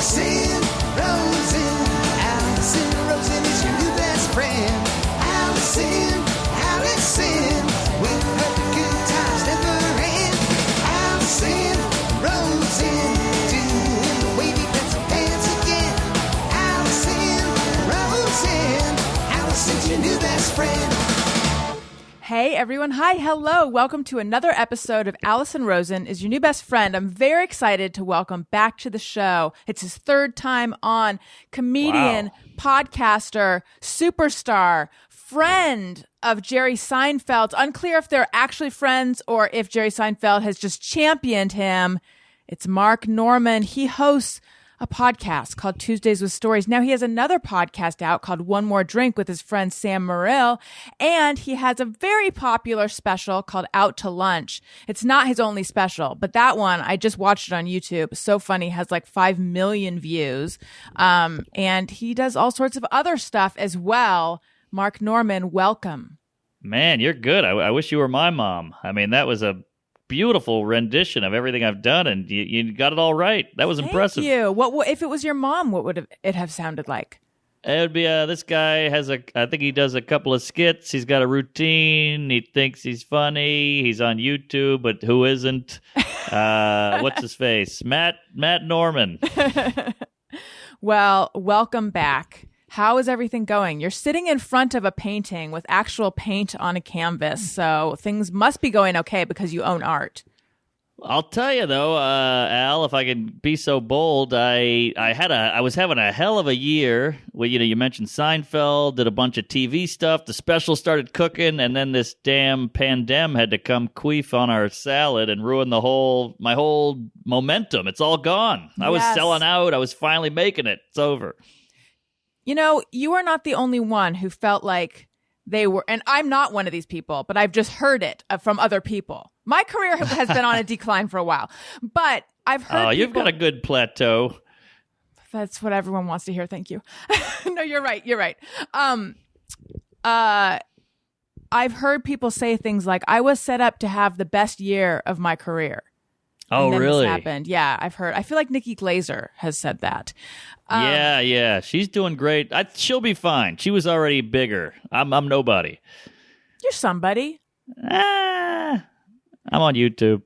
Alison, Rosen is your new best friend. Alison, we've heard the good times never end. Alison, Rosen, doing the wavy pencil dance again. Alison's your new best friend. Hey everyone, hi, hello. Welcome to another episode of Alison Rosen is your new best friend. I'm very excited to welcome back to the show. It's his third time on. Comedian, podcaster, superstar, friend of Jerry Seinfeld. Unclear if they're actually friends or if Jerry Seinfeld has just championed him. It's Mark Normand. He hosts a podcast called Tuesdays with Stories. Now he has another podcast out called One More Drink with his friend Sam Morril, and he has a very popular special called Out to Lunch. It's not his only special, but that one, I just watched it on YouTube. So funny, has like 5 million views. And he does all sorts of other stuff as well. Mark Normand, welcome. Man, you're good. I wish you were my mom. I mean, that was a beautiful rendition of everything I've done, and you got it all right. That was impressive. Thank you. What if it was your mom? What would it have sounded like? It would be this guy I think he does a couple of skits. He's got a routine. He thinks he's funny. He's on YouTube, but who isn't? What's his face? Matt Normand. Well, welcome back. How is everything going? You're sitting in front of a painting with actual paint on a canvas, so things must be going okay because you own art. I'll tell you though, Al, if I can be so bold, I was having a hell of a year. Well, you mentioned Seinfeld, did a bunch of TV stuff. The special started cooking, and then this damn pandemic had to come queef on our salad and ruin my whole momentum. It's all gone. I was selling out. I was finally making it. It's over. You know, you are not the only one who felt like they were, and I'm not one of these people, but I've just heard it from other people. My career has been on a decline for a while, but I've heard you've got a good plateau. That's what everyone wants to hear. Thank you. No, you're right. You're right. I've heard people say things like, I was set up to have the best year of my career. Oh, and then really? This happened. Yeah, I've heard. I feel like Nikki Glaser has said that. Yeah. She's doing great. She'll be fine. She was already bigger. I'm nobody. You're somebody. I'm on YouTube.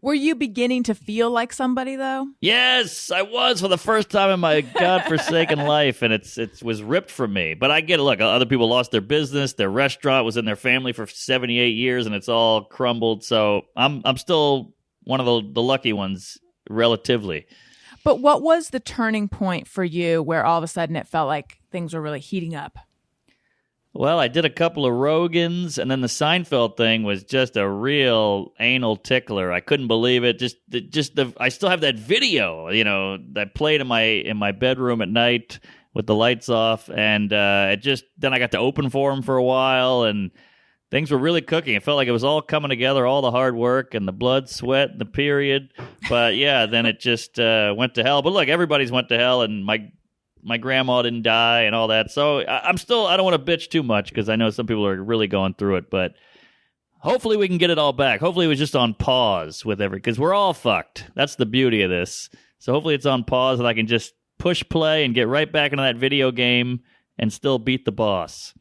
Were you beginning to feel like somebody, though? Yes, I was for the first time in my godforsaken life, and it was ripped from me. But I get it. Look, other people lost their business. Their restaurant was in their family for 78 years, and it's all crumbled. So I'm still one of the lucky ones, relatively. But what was the turning point for you where all of a sudden it felt like things were really heating up? Well, I did a couple of Rogans, and then the Seinfeld thing was just a real anal tickler. I couldn't believe it. I still have that video, that played in my bedroom at night with the lights off, and then I got to open for him for a while, and things were really cooking. It felt like it was all coming together, all the hard work and the blood, sweat, and the period. But yeah, then it just went to hell. But look, everybody's went to hell, and my grandma didn't die and all that. So I don't want to bitch too much because I know some people are really going through it. But hopefully we can get it all back. Hopefully it was just on pause with because we're all fucked. That's the beauty of this. So hopefully it's on pause and I can just push play and get right back into that video game and still beat the boss.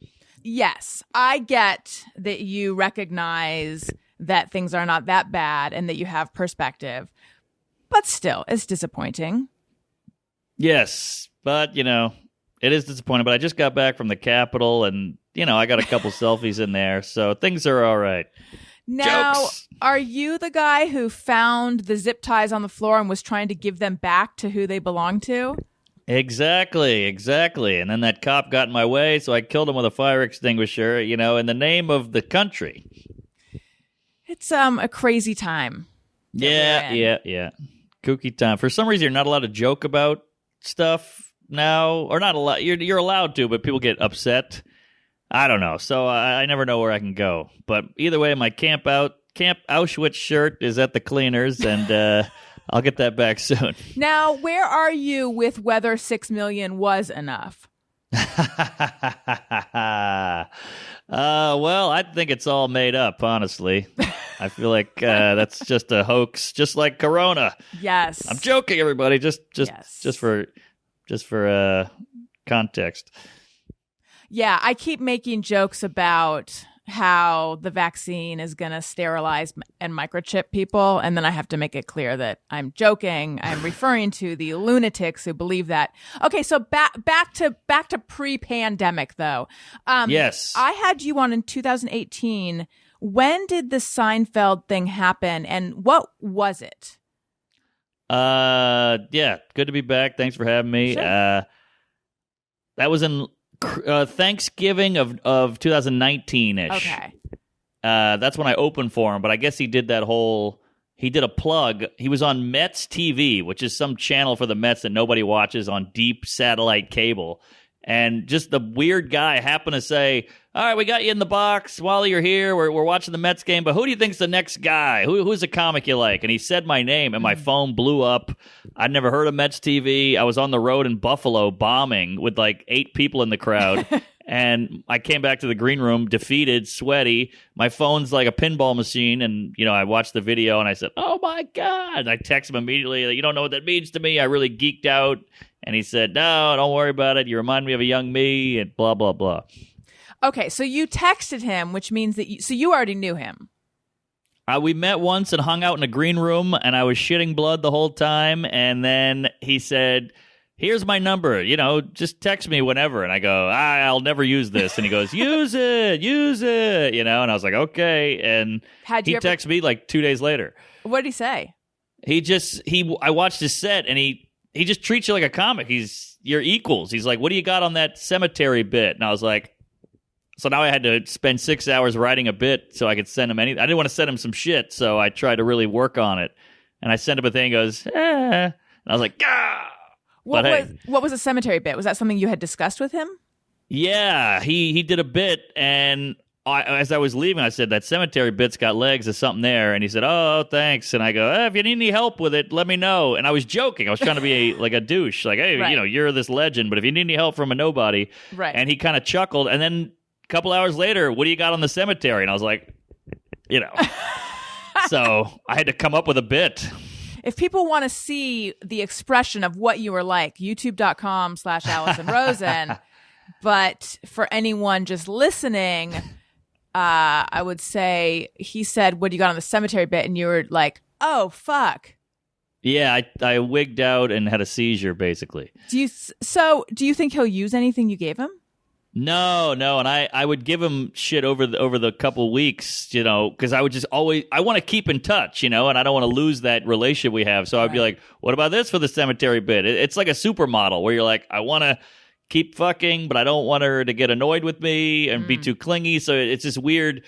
Yes, I get that you recognize that things are not that bad and that you have perspective. But still, it's disappointing. Yes, but, it is disappointing. But I just got back from the Capitol and, I got a couple selfies in there. So things are all right. Now, Jokes. Are you the guy who found the zip ties on the floor and was trying to give them back to who they belong to? Exactly. And then that cop got in my way, so I killed him with a fire extinguisher, in the name of the country. It's a crazy time. Yeah. Kooky time. For some reason, you're not allowed to joke about stuff now, or not allowed. You're allowed to, but people get upset. I don't know. So I never know where I can go. But either way, my Camp Auschwitz shirt is at the cleaners, and I'll get that back soon. Now, where are you with whether 6 million was enough? Well, I think it's all made up, honestly. I feel like that's just a hoax, just like Corona. Yes. I'm joking, everybody. Just for context. Yeah, I keep making jokes about how the vaccine is going to sterilize and microchip people, and then I have to make it clear that I'm joking. I'm referring to the lunatics who believe that. Okay, so back to pre-pandemic though. Yes, I had you on in 2018. When did the Seinfeld thing happen, and what was it? Yeah, good to be back. Thanks for having me. Sure. That was in Thanksgiving of 2019-ish. Okay. That's when I opened for him, but I guess he did a plug. He was on Mets TV, which is some channel for the Mets that nobody watches on deep satellite cable. And just the weird guy happened to say, all right, we got you in the box while you're here. We're watching the Mets game, but who do you think's the next guy? Who's a comic you like? And he said my name, and my phone blew up. I'd never heard of Mets TV. I was on the road in Buffalo bombing with like 8 people in the crowd. And I came back to the green room, defeated, sweaty. My phone's like a pinball machine. And, I watched the video and I said, oh my God. I text him immediately. Like, you don't know what that means to me. I really geeked out. And he said, no, don't worry about it. You remind me of a young me and blah, blah, blah. Okay, so you texted him, which means that you already knew him. We met once and hung out in a green room, and I was shitting blood the whole time. And then he said, here's my number, just text me whenever. And I go, I'll never use this. And he goes, use it. And I was like, okay. And he texted me like 2 days later. What did he say? I watched his set, and he just treats you like a comic. You're equals. He's like, what do you got on that cemetery bit? And I was like, so now I had to spend 6 hours writing a bit so I could send him anything. I didn't want to send him some shit, so I tried to really work on it. And I sent him a thing. He goes, And I was like, ah. What was a cemetery bit? Was that something you had discussed with him? Yeah, he did a bit, and as I was leaving, I said, that cemetery bit's got legs. There's something there. And he said, oh, thanks. And I go, if you need any help with it, let me know. And I was joking. I was trying to be like a douche. Like, hey, right. You're this legend, but if you need any help from a nobody. Right. And he kind of chuckled. And then a couple hours later, what do you got on the cemetery? And I was like, So I had to come up with a bit. If people want to see the expression of what you were like, youtube.com/Alison Rosen. But for anyone just listening, I would say he said, what do you got on the cemetery bit? And you were like, oh, fuck. Yeah, I wigged out and had a seizure, basically. Do you think he'll use anything you gave him? No, and I would give him shit over the couple weeks, because I would just I want to keep in touch, and I don't want to lose that relationship we have. So I'd be like, what about this for the cemetery bit? It's like a supermodel where you're like, I want to keep fucking, but I don't want her to get annoyed with me and be too clingy. So it's this weird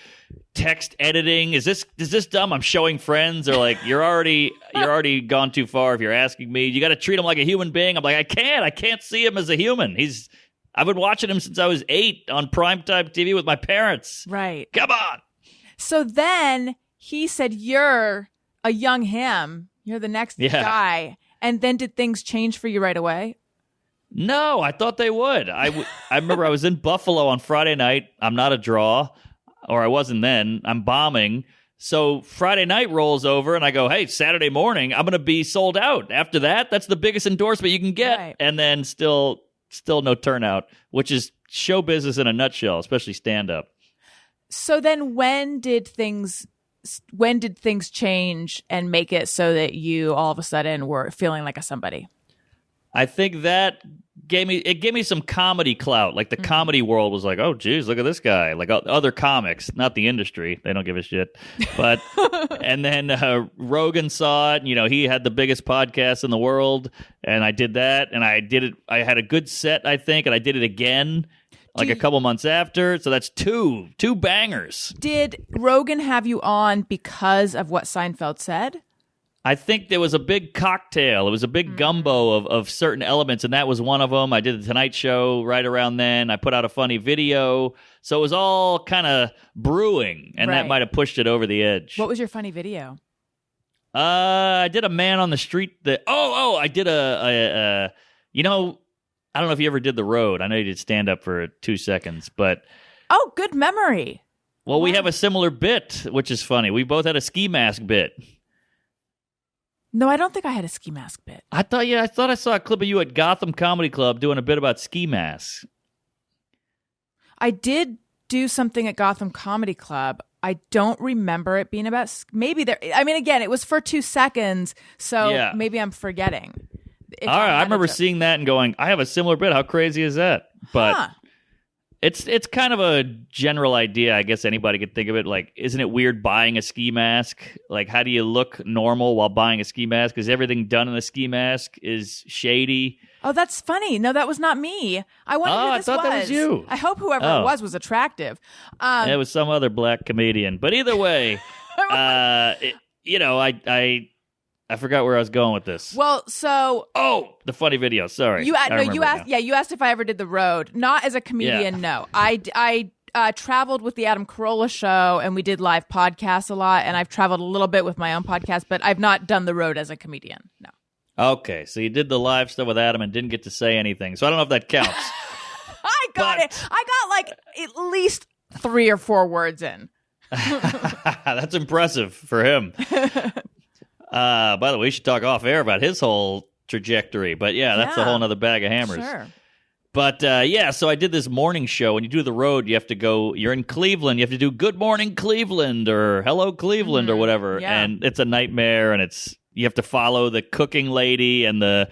text editing. Is this dumb? I'm showing friends. They're like, you're already gone too far if you're asking me. You got to treat him like a human being. I'm like, I can't see him as a human. I've been watching him since I was 8 on primetime TV with my parents. Right. Come on. So then he said, you're a young him. You're the next guy. And then did things change for you right away? No, I thought they would. I remember I was in Buffalo on Friday night. I'm not a draw, or I wasn't then. I'm bombing. So Friday night rolls over, and I go, hey, Saturday morning, I'm going to be sold out. After that, that's the biggest endorsement you can get. Right. And then still no turnout, which is show business in a nutshell, especially stand-up. So then when did things change and make it so that you all of a sudden were feeling like a somebody? I think that gave me some comedy clout. Like the comedy world was like, oh, geez, look at this guy. Like other comics, not the industry. They don't give a shit. But and then Rogen saw it. He had the biggest podcast in the world, and I did that, and I did it. I had a good set, I think, and I did it again a couple months after. So that's two bangers. Did Rogen have you on because of what Seinfeld said? I think there was a big cocktail. It was a big gumbo of certain elements, and that was one of them. I did the Tonight Show right around then. I put out a funny video. So it was all kind of brewing, and that might have pushed it over the edge. What was your funny video? I did a man on the street that... I did I don't know if you ever did the road. I know you did stand up for 2 seconds, but Oh, good memory. well, we have a similar bit, which is funny. We both had a ski mask bit. No, I don't think I had a ski mask bit. I thought I saw a clip of you at Gotham Comedy Club doing a bit about ski masks. I did do something at Gotham Comedy Club. I don't remember it being about maybe there. I mean, again, it was for 2 seconds, so maybe I'm forgetting. All right, I remember seeing that and going, I have a similar bit. How crazy is that? But it's kind of a general idea. I guess anybody could think of it. Like, isn't it weird buying a ski mask? Like, how do you look normal while buying a ski mask? Because everything done in a ski mask is shady. Oh, that's funny. No, that was not me. I wonder who this I thought that was you. I hope whoever it was attractive. It was some other black comedian. But either way, I forgot where I was going with this. Well, so the funny video. Sorry, you asked. Yeah, you asked if I ever did the road. Not as a comedian. No, I traveled with the Adam Carolla show, and we did live podcasts a lot. And I've traveled a little bit with my own podcast, but I've not done the road as a comedian. No. Okay, so you did the live stuff with Adam and didn't get to say anything. So I don't know if that counts. I got it. I got like at least 3 or 4 words in. That's impressive for him. By the way, we should talk off air about his whole trajectory. But that's a whole nother bag of hammers. Sure. But so I did this morning show. When you do the road, you have to go, you're in Cleveland, you have to do Good Morning Cleveland or Hello Cleveland or whatever. Yeah. And it's a nightmare, and you have to follow the cooking lady and the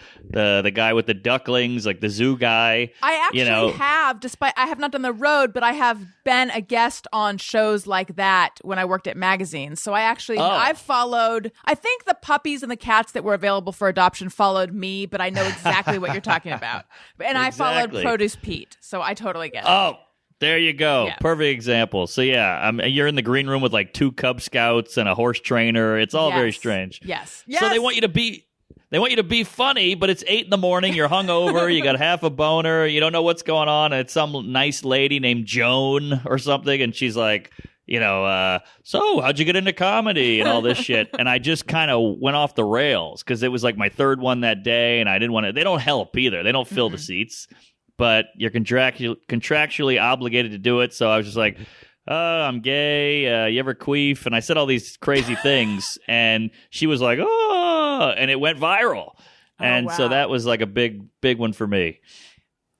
guy with the ducklings, like the zoo guy. I actually have, despite I have not done the road, but I have been a guest on shows like that when I worked at magazines. So I've followed, I think the puppies and the cats that were available for adoption followed me, but I know exactly what you're talking about. And I followed Produce Pete, so I totally get it. Oh, there you go. Yeah. Perfect example. So you're in the green room with like 2 Cub Scouts and a horse trainer. It's all very strange. Yes. So they want you to be funny, but it's 8 a.m. You're hungover. You got half a boner. You don't know what's going on. And it's some nice lady named Joan or something, and she's like, so how'd you get into comedy and all this shit? And I just kind of went off the rails because it was like my 3rd one that day, and I didn't want to. They don't help either. They don't fill the seats. But you're contractually obligated to do it. So I was just like, I'm gay. You ever queef? And I said all these crazy things. And she was like, and it went viral. And so that was like a big, big one for me.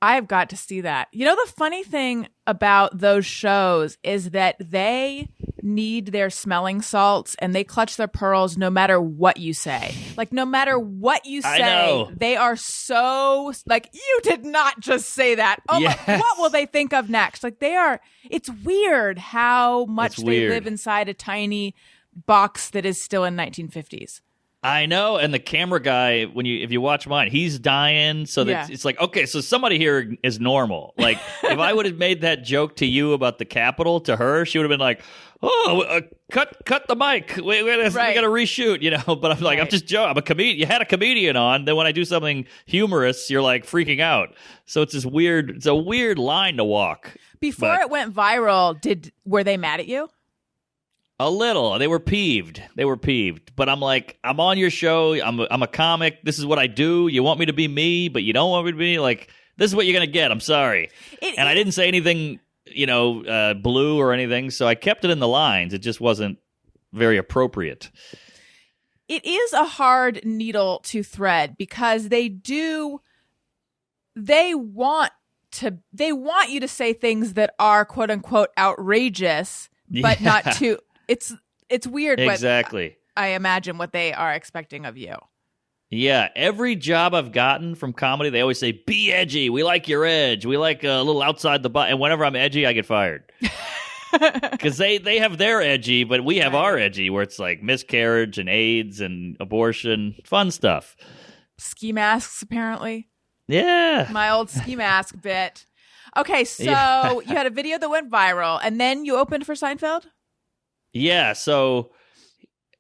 I've got to see that. You know, the funny thing about those shows is that they need their smelling salts and they clutch their pearls no matter what you say. Like, no matter what you say, they are so, like, you did not just say that. Oh, yes. What will they think of next? Like, it's weird how much they live inside a tiny box that is still in 1950s. I know, and the camera guy, if you watch mine, he's dying. So that it's like, okay, so somebody here is normal. Like, if I would have made that joke to you about the Capitol to her, she would have been like, cut the mic. We got to reshoot, But I'm like, I'm just joking. I'm a comedian. You had a comedian on. Then when I do something humorous, you're like freaking out. So it's a weird line to walk. Before it went viral, were they mad at you? A little. They were peeved. But I'm like, I'm on your show. I'm a comic. This is what I do. You want me to be me, but you don't want me to be like, this is what you're going to get. I'm sorry. I didn't say anything, blue or anything. So I kept it in the lines. It just wasn't very appropriate. It is a hard needle to thread because they want you to say things that are quote unquote outrageous, but not too. It's weird. Exactly. I imagine what they are expecting of you. Yeah, every job I've gotten from comedy, they always say, be edgy. We like your edge. We like a little outside the box. And whenever I'm edgy, I get fired. Because they have their edgy, but we have our edgy, where it's like miscarriage and AIDS and abortion. Fun stuff. Ski masks, apparently. Yeah. My old ski mask bit. Okay, so you had a video that went viral, and then you opened for Seinfeld? Yeah, so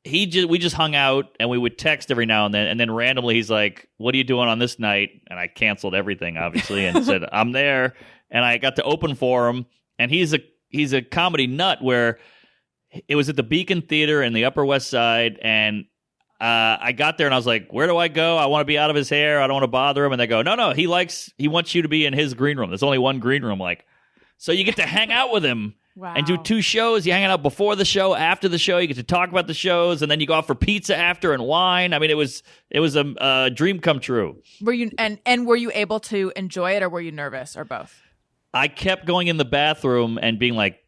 we just hung out, and we would text every now and then randomly he's like, what are you doing on this night? And I canceled everything, obviously, and said, I'm there. And I got to open for him, and he's a comedy nut where it was at the Beacon Theater in the Upper West Side, and I got there and I was like, where do I go? I want to be out of his hair. I don't want to bother him. And they go, no, he wants you to be in his green room. There's only one green room. Like, so you get to hang out with him and do 2 shows. You hang out before the show, after the show. You get to talk about the shows, and then you go out for pizza after and wine. I mean, it was a dream come true. Were you and were you able to enjoy it, or were you nervous, or both? I kept going in the bathroom and being like,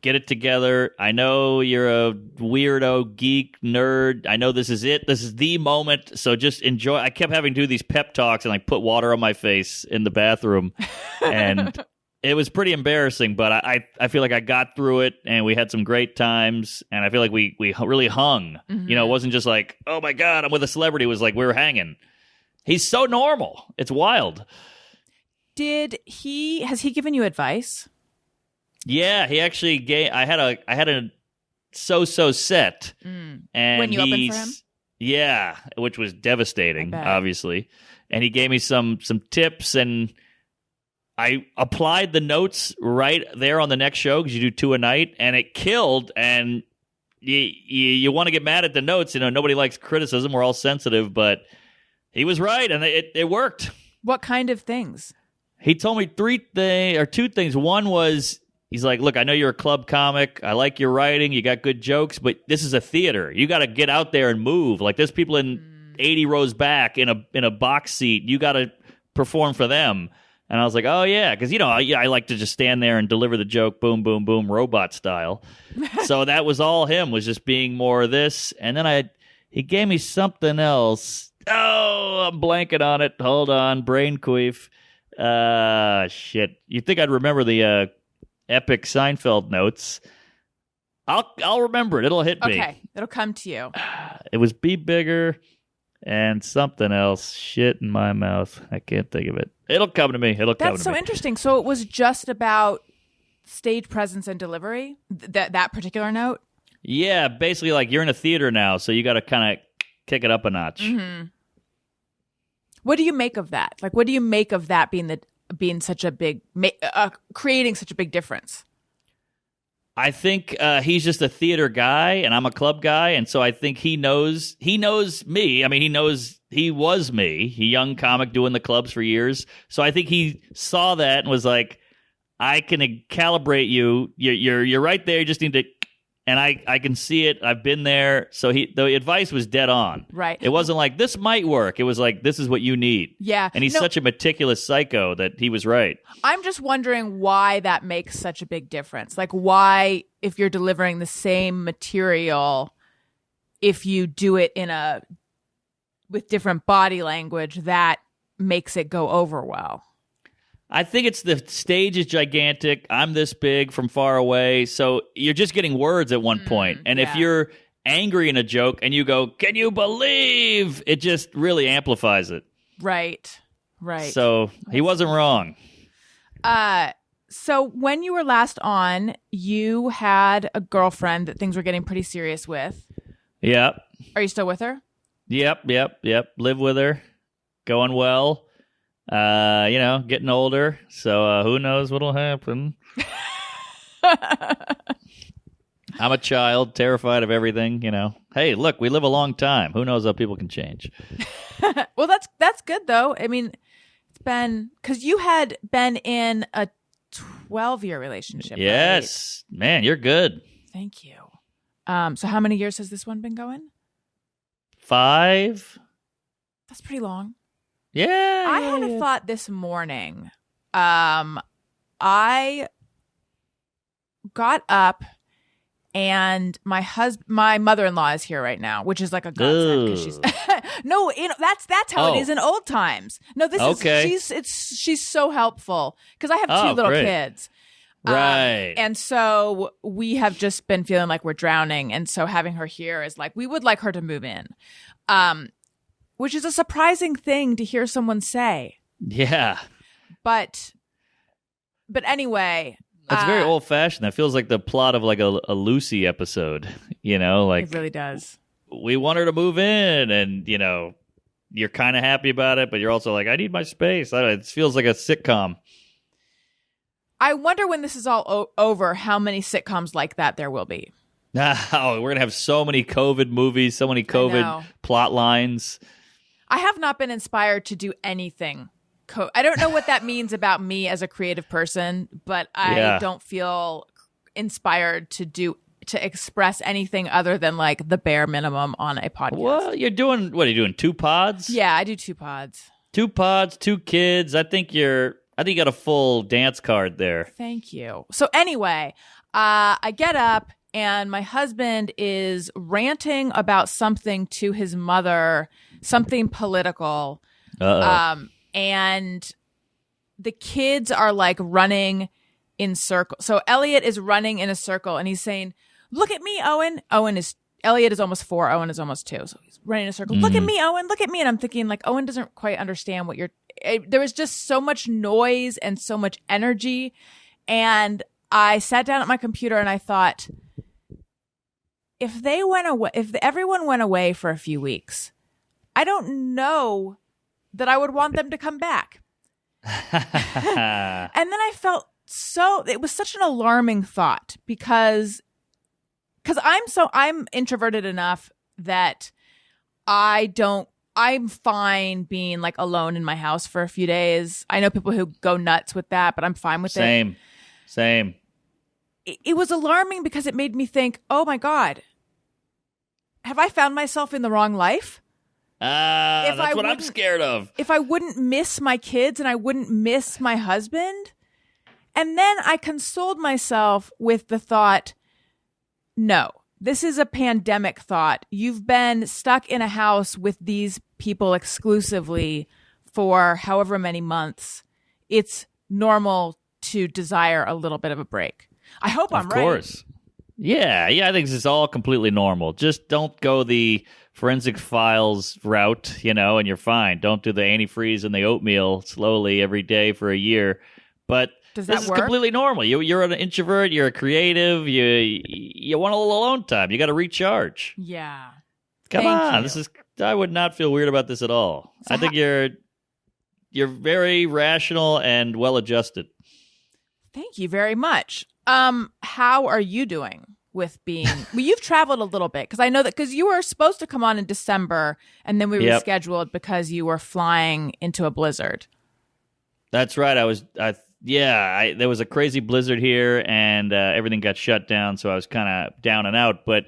get it together. I know you're a weirdo, geek, nerd. I know this is it. This is the moment. So just enjoy. I kept having to do these pep talks and like put water on my face in the bathroom. And it was pretty embarrassing, but I feel like I got through it and we had some great times. And I feel like we really hung. Mm-hmm. You know, it wasn't just like, oh my God, I'm with a celebrity. It was like we were hanging. He's so normal. It's wild. Has he given you advice? Yeah, he actually gave. I had a so-so set, and when you opened for him. Yeah, which was devastating, obviously. And he gave me some tips, and I applied the notes right there on the next show because you do 2 a night, and it killed. And you want to get mad at the notes, you know? Nobody likes criticism. We're all sensitive, but he was right, and it worked. What kind of things? He told me 2 things. One was, he's like, look, I know you're a club comic. I like your writing. You got good jokes, but this is a theater. You got to get out there and move. Like, there's people in 80 rows back in a box seat. You got to perform for them. And I was like, oh, yeah, because, you know, I like to just stand there and deliver the joke, boom, boom, boom, robot style. So that was all him, was just being more of this. And then he gave me something else. Oh, I'm blanking on it. Hold on. Brain queef. Shit. You'd think I'd remember the epic Seinfeld notes. I'll remember it. It'll hit me. Okay, it'll come to you. It was be bigger and something else. Shit in my mouth. I can't think of it. It'll come to me. That's so interesting. So it was just about stage presence and delivery? That particular note? Yeah, basically like you're in a theater now, so you got to kind of kick it up a notch. Mm-hmm. What do you make of that? Like, what do you make of that being such a big, creating such a big difference? I think he's just a theater guy, and I'm a club guy, and so I think he knows me. I mean, he was me, a young comic doing the clubs for years. So I think he saw that and was like, I can calibrate you. You're right there. You just need to. And I can see it. I've been there. So the advice was dead on. Right. It wasn't like, this might work. It was like, this is what you need. Yeah. And he's such a meticulous psycho that he was right. I'm just wondering why that makes such a big difference. Like, why, if you're delivering the same material, if you do it with different body language, that makes it go over well. I think it's the stage is gigantic. I'm this big from far away. So you're just getting words at one point. And if you're angry in a joke and you go, can you believe? It just really amplifies it. Right. So he wasn't wrong. So when you were last on, you had a girlfriend that things were getting pretty serious with. Yep. Are you still with her? Yep. Live with her. Going well. Getting older, so who knows what'll happen. I'm a child, terrified of everything, Hey, look, we live a long time. Who knows how people can change? Well, that's good, though. I mean, it's been... Because you had been in a 12-year relationship, Yes. Right? Man, you're good. Thank you. So how many years has this one been going? 5. That's pretty long. Yeah. I had a thought this morning. I got up and my mother-in-law is here right now, which is like a godsend because she's no, that's how it is in old times. No, this is she's so helpful because I have 2 little kids. Right. And so we have just been feeling like we're drowning. And so having her here is like, we would like her to move in. Which is a surprising thing to hear someone say. Yeah. But anyway. That's very old-fashioned. That feels like the plot of like a Lucy episode, Like it really does. We want her to move in and, you're kind of happy about it, but you're also like, I need my space. It feels like a sitcom. I wonder when this is all over how many sitcoms like that there will be. Oh, we're gonna have so many COVID movies, so many COVID plot lines. I have not been inspired to do anything. I don't know what that means about me as a creative person, but I don't feel inspired to express anything other than like the bare minimum on a podcast. Well, you're doing, what are you doing? 2 pods? Yeah, I do 2 pods. 2 pods, 2 kids. I think you got a full dance card there. Thank you. So anyway, I get up and my husband is ranting about something to his mother, something political. And the kids are like running in circles. So Elliot is running in a circle and he's saying, "Look at me, Owen." Elliot is almost 4. Owen is almost 2. So he's running in a circle. "Look at me, Owen. Look at me." And I'm thinking like, Owen doesn't quite understand what there was just so much noise and so much energy. And I sat down at my computer and I thought, if everyone went away for a few weeks, I don't know that I would want them to come back. And then I felt it was such an alarming thought because I'm introverted enough that I'm fine being like alone in my house for a few days. I know people who go nuts with that, but I'm fine with it. Same. It was alarming because it made me think, oh my God, have I found myself in the wrong life? That's what I'm scared of. If I wouldn't miss my kids and I wouldn't miss my husband. And then I consoled myself with the thought, no, this is a pandemic thought. You've been stuck in a house with these people exclusively for however many months. It's normal to desire a little bit of a break. I hope I'm right. Of course. Yeah, I think this is all completely normal. Just don't go the forensic files route, and you're fine. Don't do the antifreeze and the oatmeal slowly every day for a year. But this is completely normal. You're an introvert. You're a creative. You want a little alone time. You got to recharge. Yeah. Come on. I would not feel weird about this at all. So I think you're very rational and well adjusted. Thank you very much. How are you doing with being? Well, you've traveled a little bit because I know that because you were supposed to come on in December and then we rescheduled because you were flying into a blizzard. That's right. There was a crazy blizzard here and everything got shut down, so I was kind of down and out. But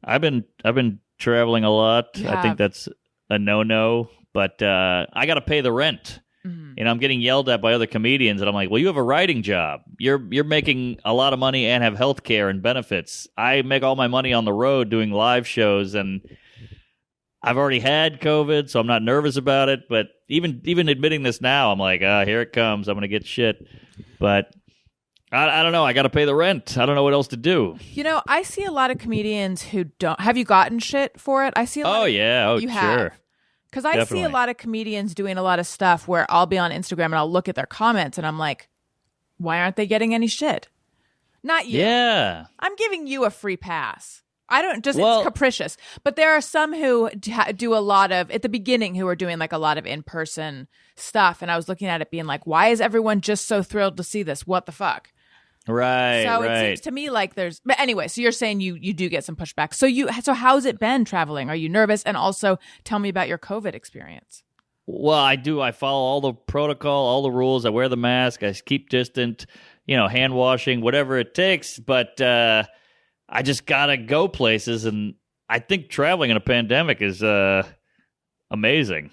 I've been traveling a lot. I think that's a no-no. But I got to pay the rent. Mm-hmm. I'm getting yelled at by other comedians, and I'm like, well, you have a writing job. You're making a lot of money and have health care and benefits. I make all my money on the road doing live shows, and I've already had COVID, so I'm not nervous about it. But even admitting this now, I'm like, here it comes. I'm going to get shit. But I don't know. I got to pay the rent. I don't know what else to do. I see a lot of comedians who don't. Have you gotten shit for it? I see a lot. You sure. Have. Because I see a lot of comedians doing a lot of stuff where I'll be on Instagram and I'll look at their comments and I'm like, why aren't they getting any shit? Not you. Yeah. I'm giving you a free pass. It's capricious. But there are some who do a lot of, at the beginning, who are doing like a lot of in-person stuff. And I was looking at it being like, why is everyone just so thrilled to see this? What the fuck? Right. It seems to me like but anyway, so you're saying you do get some pushback. So how's it been traveling? Are you nervous? And also tell me about your COVID experience. Well, I do. I follow all the protocol, all the rules. I wear the mask. I keep distant, hand washing, whatever it takes. But I just got to go places. And I think traveling in a pandemic is amazing.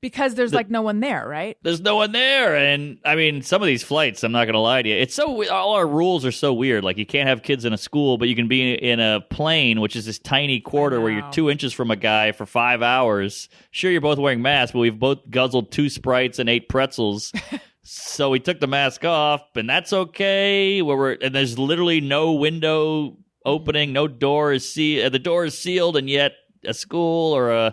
Because there's like no one there, right? There's no one there. And I mean, some of these flights, I'm not going to lie to you. All our rules are so weird. Like you can't have kids in a school, but you can be in a plane, which is this tiny quarter where you're 2 inches from a guy for 5 hours. Sure, you're both wearing masks, but we've both guzzled 2 Sprites and 8 pretzels. So we took the mask off, and that's okay. And there's literally no window opening, no door is the door is sealed, and yet a school or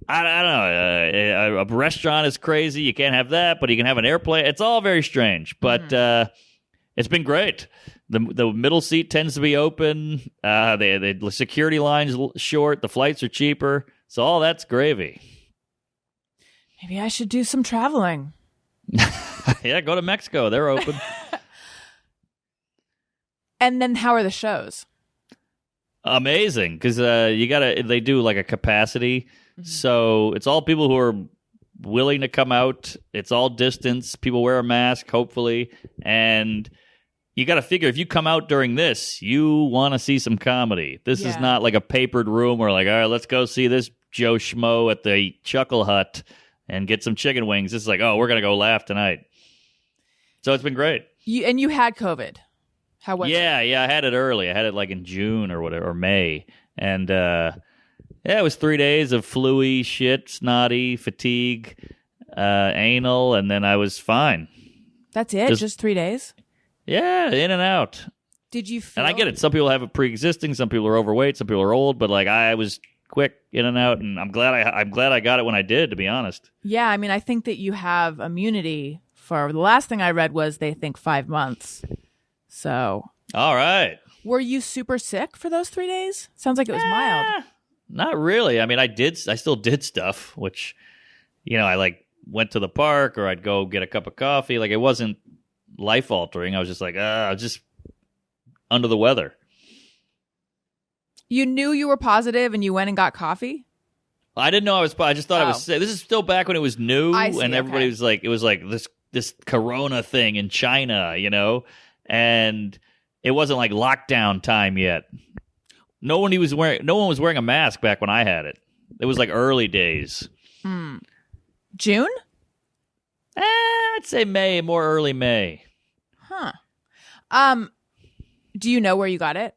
I don't know. A restaurant is crazy. You can't have that, but you can have an airplane. It's all very strange, but it's been great. The middle seat tends to be open. The security line's short. The flights are cheaper. So all that's gravy. Maybe I should do some traveling. Yeah, go to Mexico. They're open. And then how are the shows? Amazing, because they do like a capacity. So it's all people who are willing to come out. It's all distance. People wear a mask, hopefully. And you got to figure, if you come out during this, you want to see some comedy. This is not like a papered room where like, all right, let's go see this Joe Schmo at the Chuckle Hut and get some chicken wings. This is like, oh, we're going to go laugh tonight. So it's been great. You had COVID. How was it? Yeah, I had it early. I had it like in June or whatever, or May. And it was 3 days of flu-y shit, snotty, fatigue, anal, and then I was fine. That's it? Just 3 days? Yeah, in and out. Did you feel... And I get it. Some people have it pre-existing. Some people are overweight. Some people are old. But like I was quick in and out, and I'm glad I got it when I did, to be honest. Yeah, I mean, I think that you have immunity for... The last thing I read was they think 5 months. So... All right. Were you super sick for those 3 days? Sounds like it was mild. Not really. I mean, I still did stuff, which, I like went to the park or I'd go get a cup of coffee. Like it wasn't life altering. I was just like, I was just under the weather. You knew you were positive and you went and got coffee? I didn't know I was. I just thought I was sick. This is still back when it was new, and everybody was like, it was like this Corona thing in China, and it wasn't like lockdown time yet. No one was wearing a mask back when I had it. It was like early days. June? I'd say May, more early May. Huh. Do you know where you got it?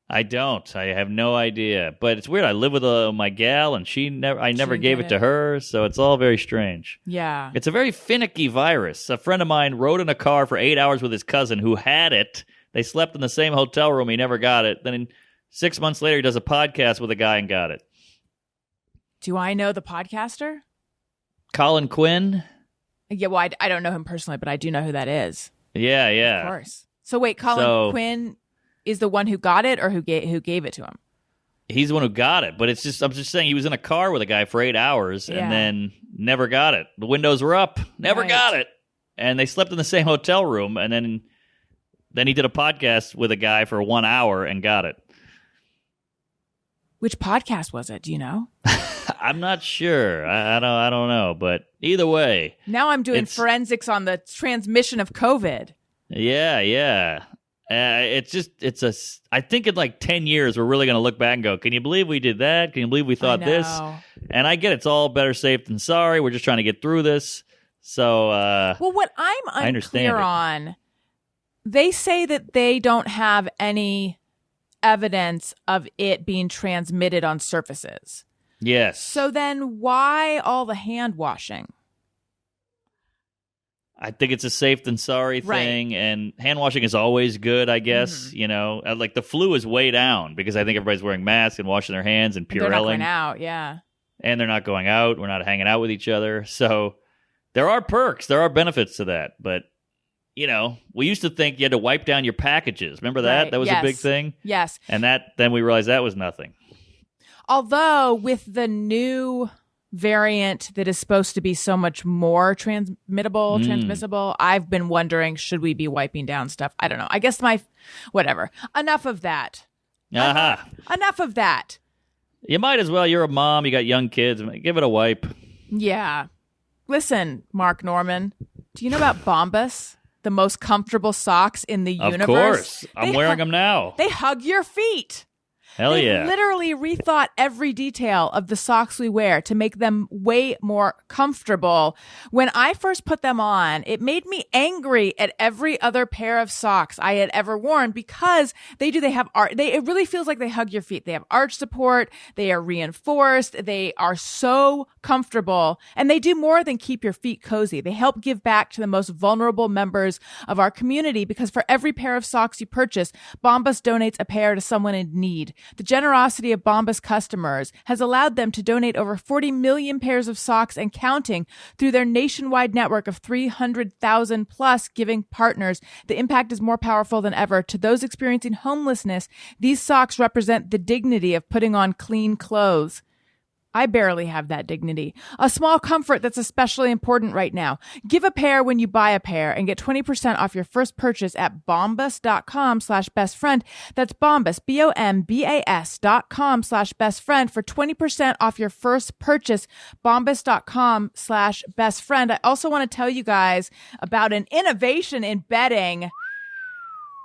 I don't. I have no idea. But it's weird. I live with my gal, and I never gave it to her, so it's all very strange. Yeah. It's a very finicky virus. A friend of mine rode in a car for 8 hours with his cousin who had it. They slept in the same hotel room. He never got it. Then 6 months later, he does a podcast with a guy and got it. Do I know the podcaster? Colin Quinn? Yeah, well, I don't know him personally, but I do know who that is. Yeah. Of course. So wait, Colin Quinn is the one who got it or who gave it to him? He's the one who got it, but I'm just saying he was in a car with a guy for 8 hours and then never got it. The windows were up, never got it. And they slept in the same hotel room, and then he did a podcast with a guy for 1 hour and got it. Which podcast was it? Do you know? I'm not sure. I don't know, but either way. Now I'm doing forensics on the transmission of COVID. Yeah. I think in like 10 years, we're really going to look back and go, can you believe we did that? Can you believe we thought this? And I get it's all better safe than sorry. We're just trying to get through this. So, well, what I'm unclear on, they say that they don't have any evidence of it being transmitted on surfaces. Yes. So then why all the hand washing? I think it's a safe than sorry thing, and hand washing is always good, I guess. Mm-hmm. Like the flu is way down because I think everybody's wearing masks and washing their hands and Purelling. They're not going out, yeah. And they're not going out. We're not hanging out with each other. So there are perks. There are benefits to that. But, we used to think you had to wipe down your packages. Remember that? Right. That was a big thing? Yes. And then we realized that was nothing. Although with the new variant that is supposed to be so much more transmissible, I've been wondering, should we be wiping down stuff? I don't know. I guess whatever. Enough of that. Enough of that. You might as well. You're a mom. You got young kids. Give it a wipe. Yeah. Listen, Mark Norman, do you know about Bombas? The most comfortable socks in the universe? Of course. I'm wearing them now. They hug your feet. Hell yeah. They've literally rethought every detail of the socks we wear to make them way more comfortable. When I first put them on, it made me angry at every other pair of socks I had ever worn because it really feels like they hug your feet. They have arch support. They are reinforced. They are so comfortable, and they do more than keep your feet cozy. They help give back to the most vulnerable members of our community because for every pair of socks you purchase, Bombas donates a pair to someone in need. The generosity of Bombas customers has allowed them to donate over 40 million pairs of socks and counting through their nationwide network of 300,000 plus giving partners. The impact is more powerful than ever. To those experiencing homelessness, these socks represent the dignity of putting on clean clothes. I barely have that dignity. A small comfort that's especially important right now. Give a pair when you buy a pair and get 20% off your first purchase at bombas.com/bestfriend. That's Bombas, BOMBAS.com/bestfriend for 20% off your first purchase. Bombas.com/bestfriend. I also want to tell you guys about an innovation in bedding.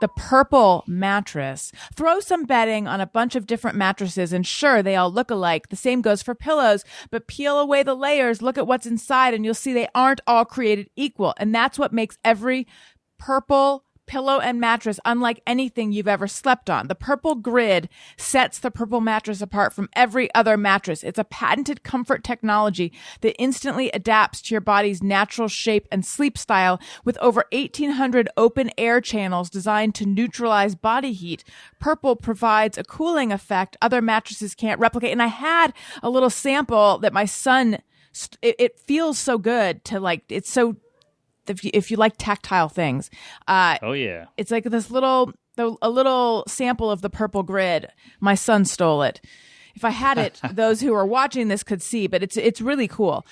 The Purple mattress. Throw some bedding on a bunch of different mattresses and sure, they all look alike. The same goes for pillows, but peel away the layers, look at what's inside, and you'll see they aren't all created equal. And that's what makes every Purple pillow and mattress unlike anything you've ever slept on. The Purple grid sets the Purple mattress apart from every other mattress. It's a patented comfort technology that instantly adapts to your body's natural shape and sleep style with over 1,800 open air channels designed to neutralize body heat. Purple provides a cooling effect other mattresses can't replicate. And I had a little sample that my son, it feels so good to like, it's so, if you like tactile things. Oh, yeah. It's like a little sample of the Purple grid. My son stole it. If I had it, those who are watching this could see, but it's really cool.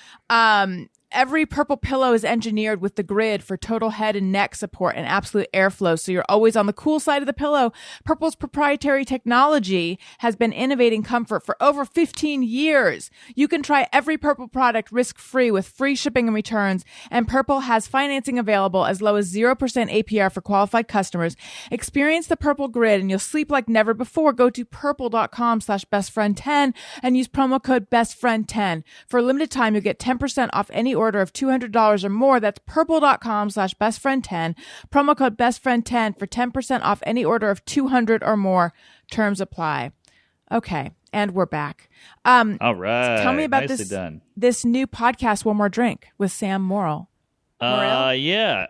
Every Purple pillow is engineered with the grid for total head and neck support and absolute airflow, so you're always on the cool side of the pillow. Purple's proprietary technology has been innovating comfort for over 15 years. You can try every Purple product risk-free with free shipping and returns, and Purple has financing available as low as 0% APR for qualified customers. Experience the Purple grid and you'll sleep like never before. Go to purple.com/bestfriend10 and use promo code bestfriend10. For a limited time, you'll get 10% off any order of $200 or more. That's purple.com/bestfriend10. Promo code bestfriend10 for 10% off any order of $200 or more. Terms apply. Okay. And we're back. All right. So tell me about Nicely done. this new podcast, One More Drink, with Sam Morril. Yeah.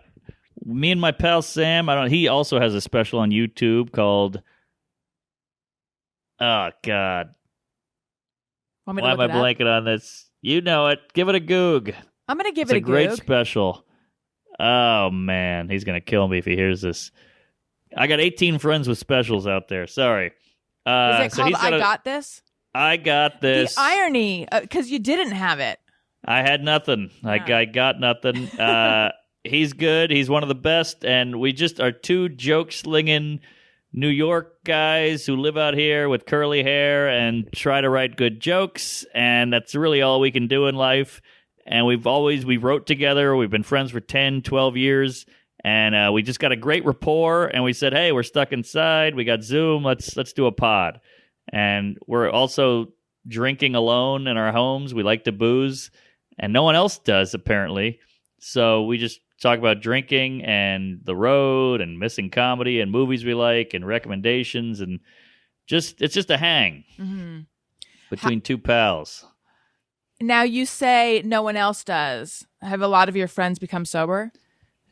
Me and my pal Sam, he also has a special on YouTube called, oh, God. Want me to Why look am I it up? blanking on this? You know it. Give it a goog. I'm going to give It's it a a great goog. special. Oh, man. He's going to kill me if he hears this. I got 18 friends with specials out there. Sorry. Is it so called he's got Got This? I Got This. The irony, because you didn't have it. I had nothing. I got nothing. He's good. He's one of the best. And we just are two joke-slinging New York guys who live out here with curly hair and try to write good jokes. And that's really all we can do in life. And we wrote together. We've been friends for 10, 12 years. And we just got a great rapport. And we said, hey, we're stuck inside. We got Zoom. Let's do a pod. And we're also drinking alone in our homes. We like to booze. And no one else does, apparently. So we just talk about drinking and the road and missing comedy and movies we like and recommendations. And it's just a hang between two pals. Now you say no one else does. Have a lot of your friends become sober?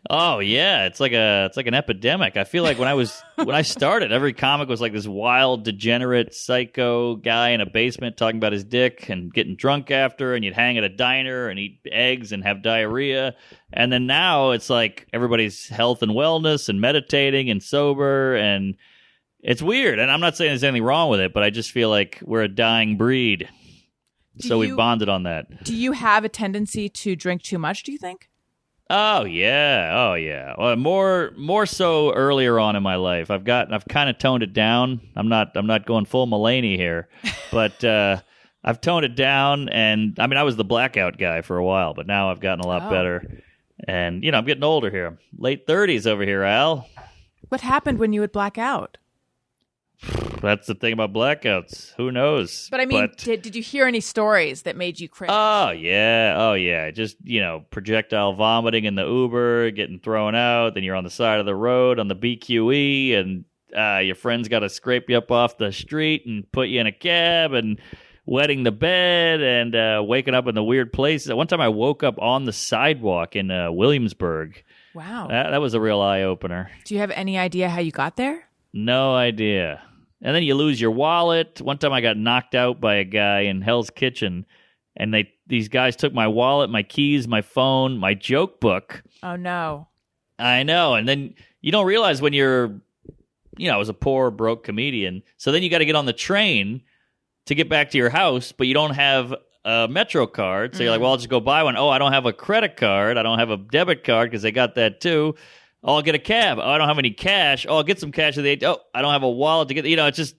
Oh yeah, it's like an epidemic. I feel like when I started, every comic was like this wild, degenerate, psycho guy in a basement talking about his dick and getting drunk after, and you'd hang at a diner and eat eggs and have diarrhea. And then now it's like everybody's health and wellness and meditating and sober, and it's weird. And I'm not saying there's anything wrong with it, but I just feel like we're a dying breed. So we bonded on that. Do you have a tendency to drink too much, do you think? Oh yeah. Well, more so earlier on in my life. I've kind of toned it down. I'm not going full Mulaney here, but I've toned it down. And I mean, I was the blackout guy for a while, but now I've gotten a lot better. And I'm getting older here, late 30s over here, Al. What happened when you would black out? That's the thing about blackouts. Who knows? But I mean, did you hear any stories that made you cringe? Oh yeah. Just projectile vomiting in the Uber, getting thrown out. Then you're on the side of the road on the BQE, and your friend's got to scrape you up off the street and put you in a cab, and wetting the bed, and waking up in the weird places. One time I woke up on the sidewalk in Williamsburg. Wow, that was a real eye opener. Do you have any idea how you got there? No idea. And then you lose your wallet. One time I got knocked out by a guy in Hell's Kitchen, and these guys took my wallet, my keys, my phone, my joke book. Oh, no. I know. And then you don't realize when you're, as a poor, broke comedian. So then you got to get on the train to get back to your house, but you don't have a Metro card. So you're like, well, I'll just go buy one. Oh, I don't have a credit card. I don't have a debit card because they got that too. Oh, I'll get a cab. Oh, I don't have any cash. Oh, I'll get some cash. Oh, I don't have a wallet to get. It's just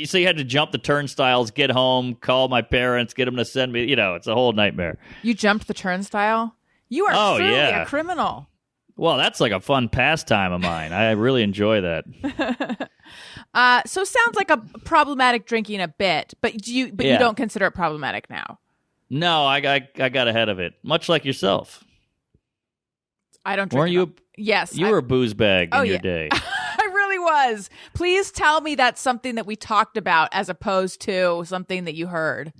so you had to jump the turnstiles, get home, call my parents, get them to send me. It's a whole nightmare. You jumped the turnstile? You are truly a criminal. Well, that's like a fun pastime of mine. I really enjoy that. So sounds like a problematic drinking a bit, but you don't consider it problematic now. No, I got ahead of it, much like yourself. I don't drink. Weren't you? Yes, you were a booze bag in your day. I really was. Please tell me that's something that we talked about as opposed to something that you heard.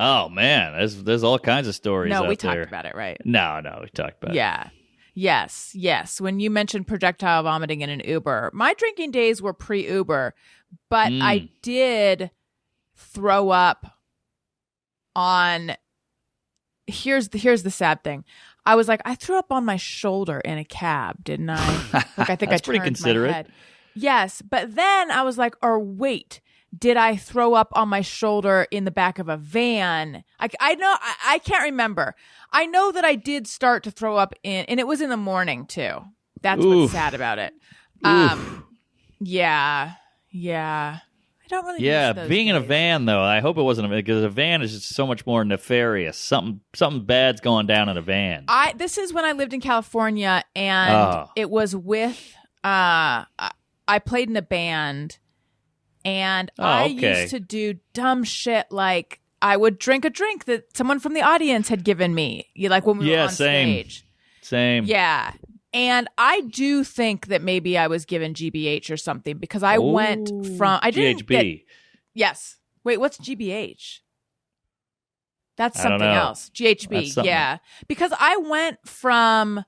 Oh man, there's all kinds of stories. No, out we there. talked about it, right? No, we talked about it. Yeah. Yes. When you mentioned projectile vomiting in an Uber, my drinking days were pre-Uber, but I did throw up on. Here's the sad thing. I was like, I threw up on my shoulder in a cab, didn't I? Like, I think That's I pretty turned considerate. my head. Yes, but then I was like, or wait, did I throw up on my shoulder in the back of a van? I know, I can't remember. I know that I did start to throw up and it was in the morning too. That's what's sad about it. Yeah. I don't really miss those being in a days. van though, I hope it wasn't because a van is just so much more nefarious. Something bad's going down in a van. This is when I lived in California and it was with I played in a band and I used to do dumb shit like I would drink a drink that someone from the audience had given me. Like when we were on stage. Same. Yeah. And I do think that maybe I was given GBH or something because I went from I didn't GHB. Yes. Wait, what's GBH? That's I don't something know. else. GHB. That's something. Yeah. Because I went from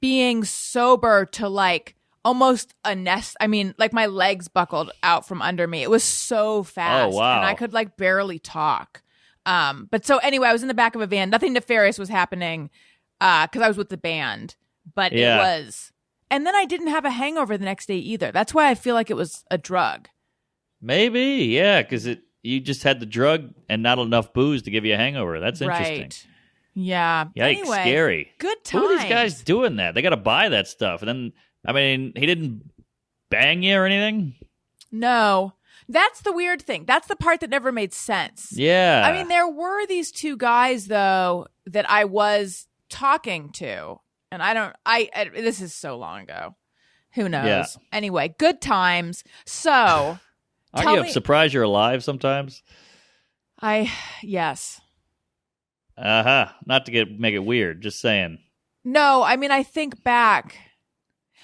being sober to like almost a nest. I mean, like my legs buckled out from under me. It was so fast. Oh, wow. And I could like barely talk. But so anyway, I was in the back of a van. Nothing nefarious was happening because I was with the band. But it was. And then I didn't have a hangover the next day either. That's why I feel like it was a drug. Maybe, yeah, because you just had the drug and not enough booze to give you a hangover. That's interesting. Right. Yeah. Yikes, Anyway, scary. good times. Who are these guys doing that? They got to buy that stuff. And then, I mean, he didn't bang you or anything? No. That's the weird thing. That's the part that never made sense. Yeah. I mean, there were these two guys, though, that I was talking to. And this is so long ago. Who knows? Yeah. Anyway, good times. So, Aren't you surprised you're alive sometimes? Yes. Not to make it weird, just saying. No, I mean, I think back.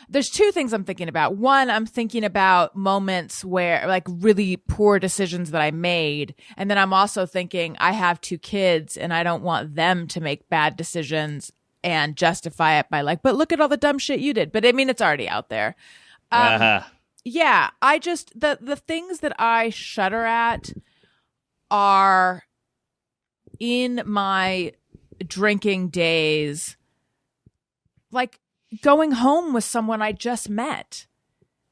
There's two things I'm thinking about. One, I'm thinking about moments where, like, really poor decisions that I made. And then I'm also thinking I have two kids and I don't want them to make bad decisions and justify it by like, but look at all the dumb shit you did. But I mean, it's already out there. Yeah, I just, the things that I shudder at are in my drinking days, like going home with someone I just met.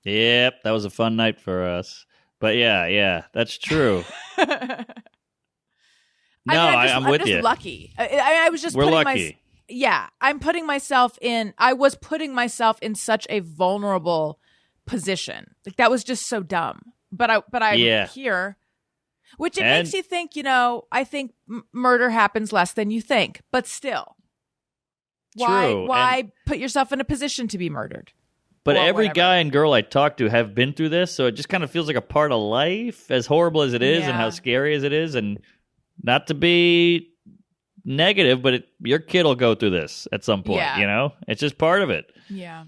Yep, that was a fun night for us. But yeah, that's true. I'm with you. Lucky. I was just We're putting lucky. I'm putting myself in. I was putting myself in such a vulnerable position. Like that was just so dumb. But I'm here, which makes you think. I think murder happens less than you think. But still, why put yourself in a position to be murdered? But Well, every whatever. guy and girl I talk to have been through this, so it just kind of feels like a part of life, as horrible as it is and how scary as it is, and not to be negative, but your kid will go through this at some point. Yeah. It's just part of it. Yeah,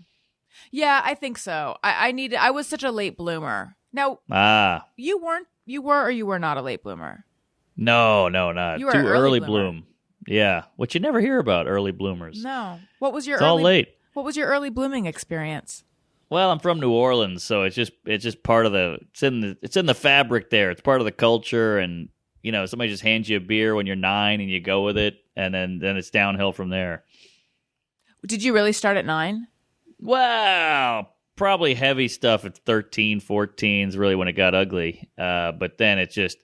I think so. I was such a late bloomer. Now, you were or you were not a late bloomer? No, not You were too an early early bloom. Yeah, which you never hear about early bloomers. No. What was your It's all late. What was your early blooming experience? Well, I'm from New Orleans, so it's just part of it's in the fabric there. It's part of the culture, and somebody just hands you a beer when you're 9 and you go with it, and then it's downhill from there. Did you really start at 9? Well, probably heavy stuff at 13, 14 is really when it got ugly. But then it's just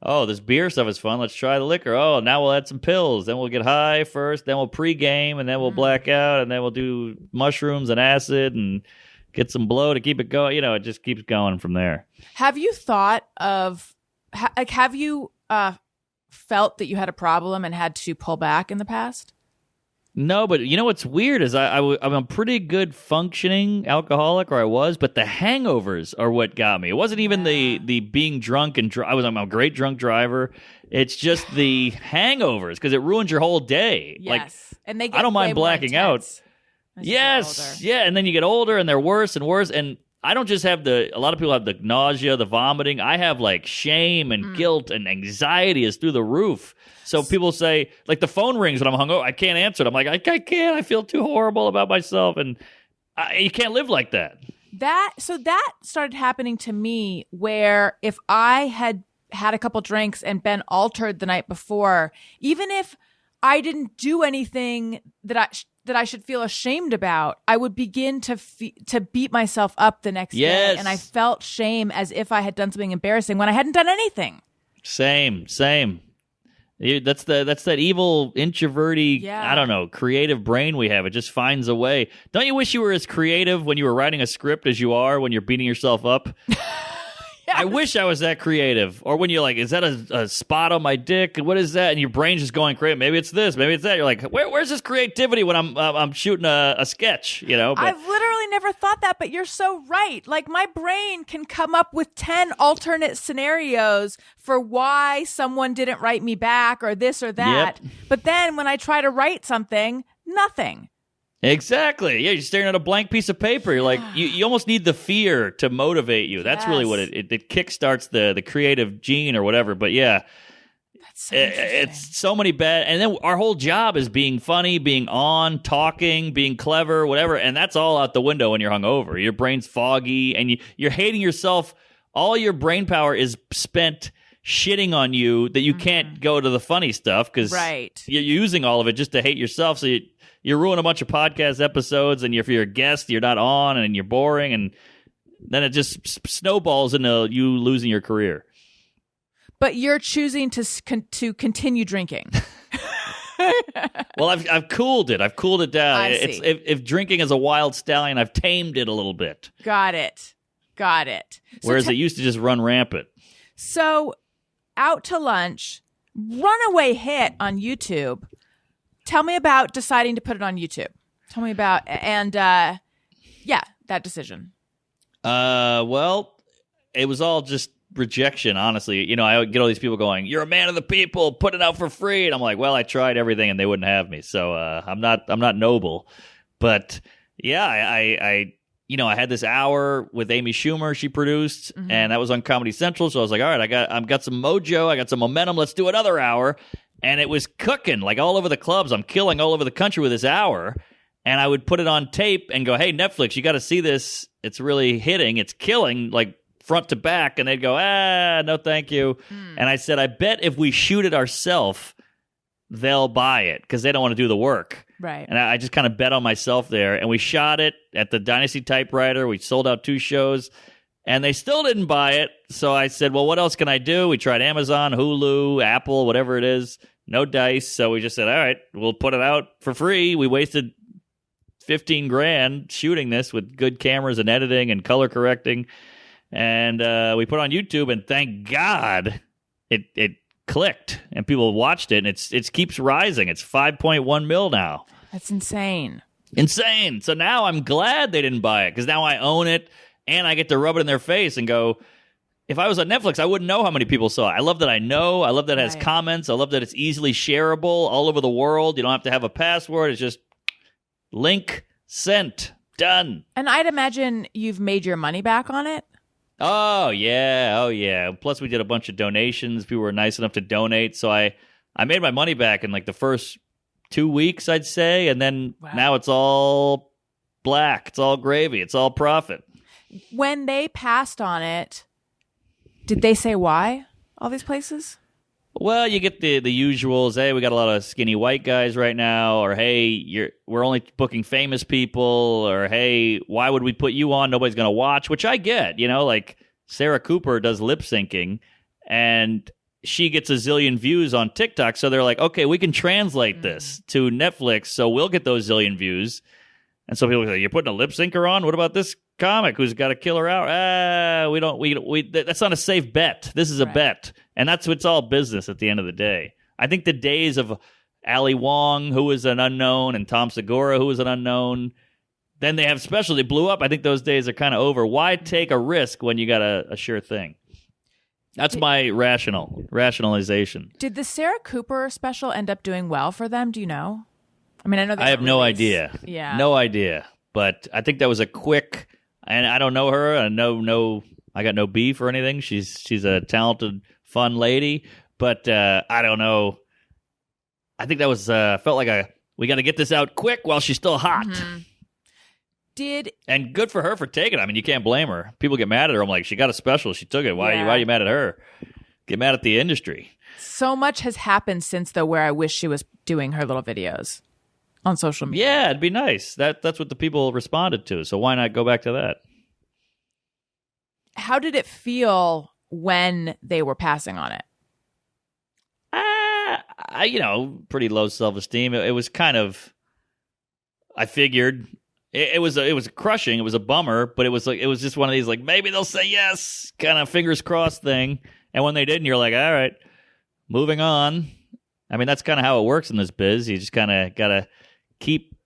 oh, this beer stuff is fun. Let's try the liquor. Oh, now we'll add some pills. Then we'll get high first. Then we'll pregame, and then we'll black out, and then we'll do mushrooms and acid and get some blow to keep it going. It just keeps going from there. Have you thought of, have you felt that you had a problem and had to pull back in the past? No, but what's weird is I'm a pretty good functioning alcoholic, or I was, but the hangovers are what got me. It wasn't even the being drunk and I'm a great drunk driver. It's just the hangovers because it ruins your whole day. Yes, and they get I don't mind way more blacking out. intense as you get Yes, older. yeah, and then you get older and they're worse and worse. And I don't just have a lot of people have the nausea, the vomiting. I have like shame and guilt and anxiety is through the roof. So people say, like, the phone rings when I'm hungover. I can't answer it. I'm like, I can't. I feel too horrible about myself. And you can't live like that. So that started happening to me where if I had had a couple drinks and been altered the night before, even if I didn't do anything that I should feel ashamed about, I would begin to beat myself up the next day. And I felt shame as if I had done something embarrassing when I hadn't done anything. Same. That's that evil introverty, I don't know, creative brain we have. It just finds a way. Don't you wish you were as creative when you were writing a script as you are when you're beating yourself up? I wish I was that creative. Or when you're like, is that a spot on my dick? What is that? And your brain's just going crazy. Maybe it's this. Maybe it's that. You're like, where's this creativity when I'm shooting a sketch? But I've literally never thought that, but you're so right. Like, my brain can come up with 10 alternate scenarios for why someone didn't write me back or this or that. Yep. But then when I try to write something, nothing. Exactly. Yeah, you're staring at a blank piece of paper. You're like, you almost need the fear to motivate you. That's really what it kickstarts the creative gene or whatever. But yeah, That's so interesting. it's so many bad. And then our whole job is being funny, being on, talking, being clever, whatever. And that's all out the window when you're hungover. Your brain's foggy and you're hating yourself. All your brain power is spent shitting on you that you can't go to the funny stuff because you're using all of it just to hate yourself. So you ruin a bunch of podcast episodes, and if you're a guest, you're not on, and you're boring, and then it just snowballs into you losing your career. But you're choosing to continue drinking. Well, I've cooled it. I've cooled it down. I see. If drinking is a wild stallion, I've tamed it a little bit. Got it. Whereas it used to just run rampant. So, Out to Lunch, runaway hit on YouTube. Tell me about deciding to put it on YouTube. Tell me about, and that decision. Well, it was all just rejection, honestly. I would get all these people going, "You're a man of the people, put it out for free," and I'm like, "Well, I tried everything, and they wouldn't have me, so I'm not noble." But yeah, I had this hour with Amy Schumer she produced, and that was on Comedy Central. So I was like, all right, I've got some mojo, I got some momentum. Let's do another hour. And it was cooking like all over the clubs. I'm killing all over the country with this hour. And I would put it on tape and go, hey, Netflix, you got to see this. It's really hitting. It's killing like front to back. And they'd go, no, thank you. And I said, I bet if we shoot it ourselves, they'll buy it because they don't want to do the work. Right. And I just kind of bet on myself there. And we shot it at the Dynasty Typewriter. We sold out 2 shows. And they still didn't buy it. So I said, well, what else can I do? We tried Amazon, Hulu, Apple, whatever it is. No dice. So we just said, all right, we'll put it out for free. We wasted $15,000 shooting this with good cameras and editing and color correcting. And we put it on YouTube. And thank God it clicked. And people watched it. And it keeps rising. It's 5.1 mil now. That's insane. So now I'm glad they didn't buy it because now I own it. And I get to rub it in their face and go, if I was on Netflix, I wouldn't know how many people saw it. I love that I know. I love that it has comments. I love that it's easily shareable all over the world. You don't have to have a password. It's just link, sent, done. And I'd imagine you've made your money back on it. Oh, yeah. Plus, we did a bunch of donations. People were nice enough to donate. So I made my money back in like the first 2 weeks, I'd say. And then now it's all black. It's all gravy. It's all profit. When they passed on it, did they say why? All these places? Well, you get the usuals. Hey, we got a lot of skinny white guys right now. Or, hey, we're only booking famous people. Or, hey, why would we put you on? Nobody's going to watch, which I get. Like Sarah Cooper does lip syncing. And she gets a zillion views on TikTok. So they're like, okay, we can translate this to Netflix, so we'll get those zillion views. And so people say, you're putting a lip syncer on? What about this comic who's got a killer hour? That's not a safe bet. This is a bet. And that's what's all business at the end of the day. I think the days of Ali Wong, who was an unknown, and Tom Segura, who was an unknown, then they have special. They blew up. I think those days are kind of over. Why take a risk when you got a sure thing? That's my rationalization. Did the Sarah Cooper special end up doing well for them? Do you know? I mean, I know I have no idea. Yeah, no idea. But I think that was a quick. And I don't know her. I got no beef or anything. She's a talented, fun lady. But I don't know. I think that was felt like we got to get this out quick while she's still hot. Mm-hmm. And good for her for taking it. I mean, you can't blame her. People get mad at her. I'm like, she got a special. She took it. Why are you mad at her? Get mad at the industry. So much has happened since, though, where I wish she was doing her little videos on social media. Yeah, it'd be nice. That's what the people responded to. So why not go back to that? How did it feel when they were passing on it? Pretty low self-esteem. It was kind of, I figured it was crushing. It was a bummer, but it was just one of these, like, maybe they'll say yes, kind of fingers crossed thing. And when they didn't, you're like, all right, moving on. I mean, that's kind of how it works in this biz. You just kind of got to keep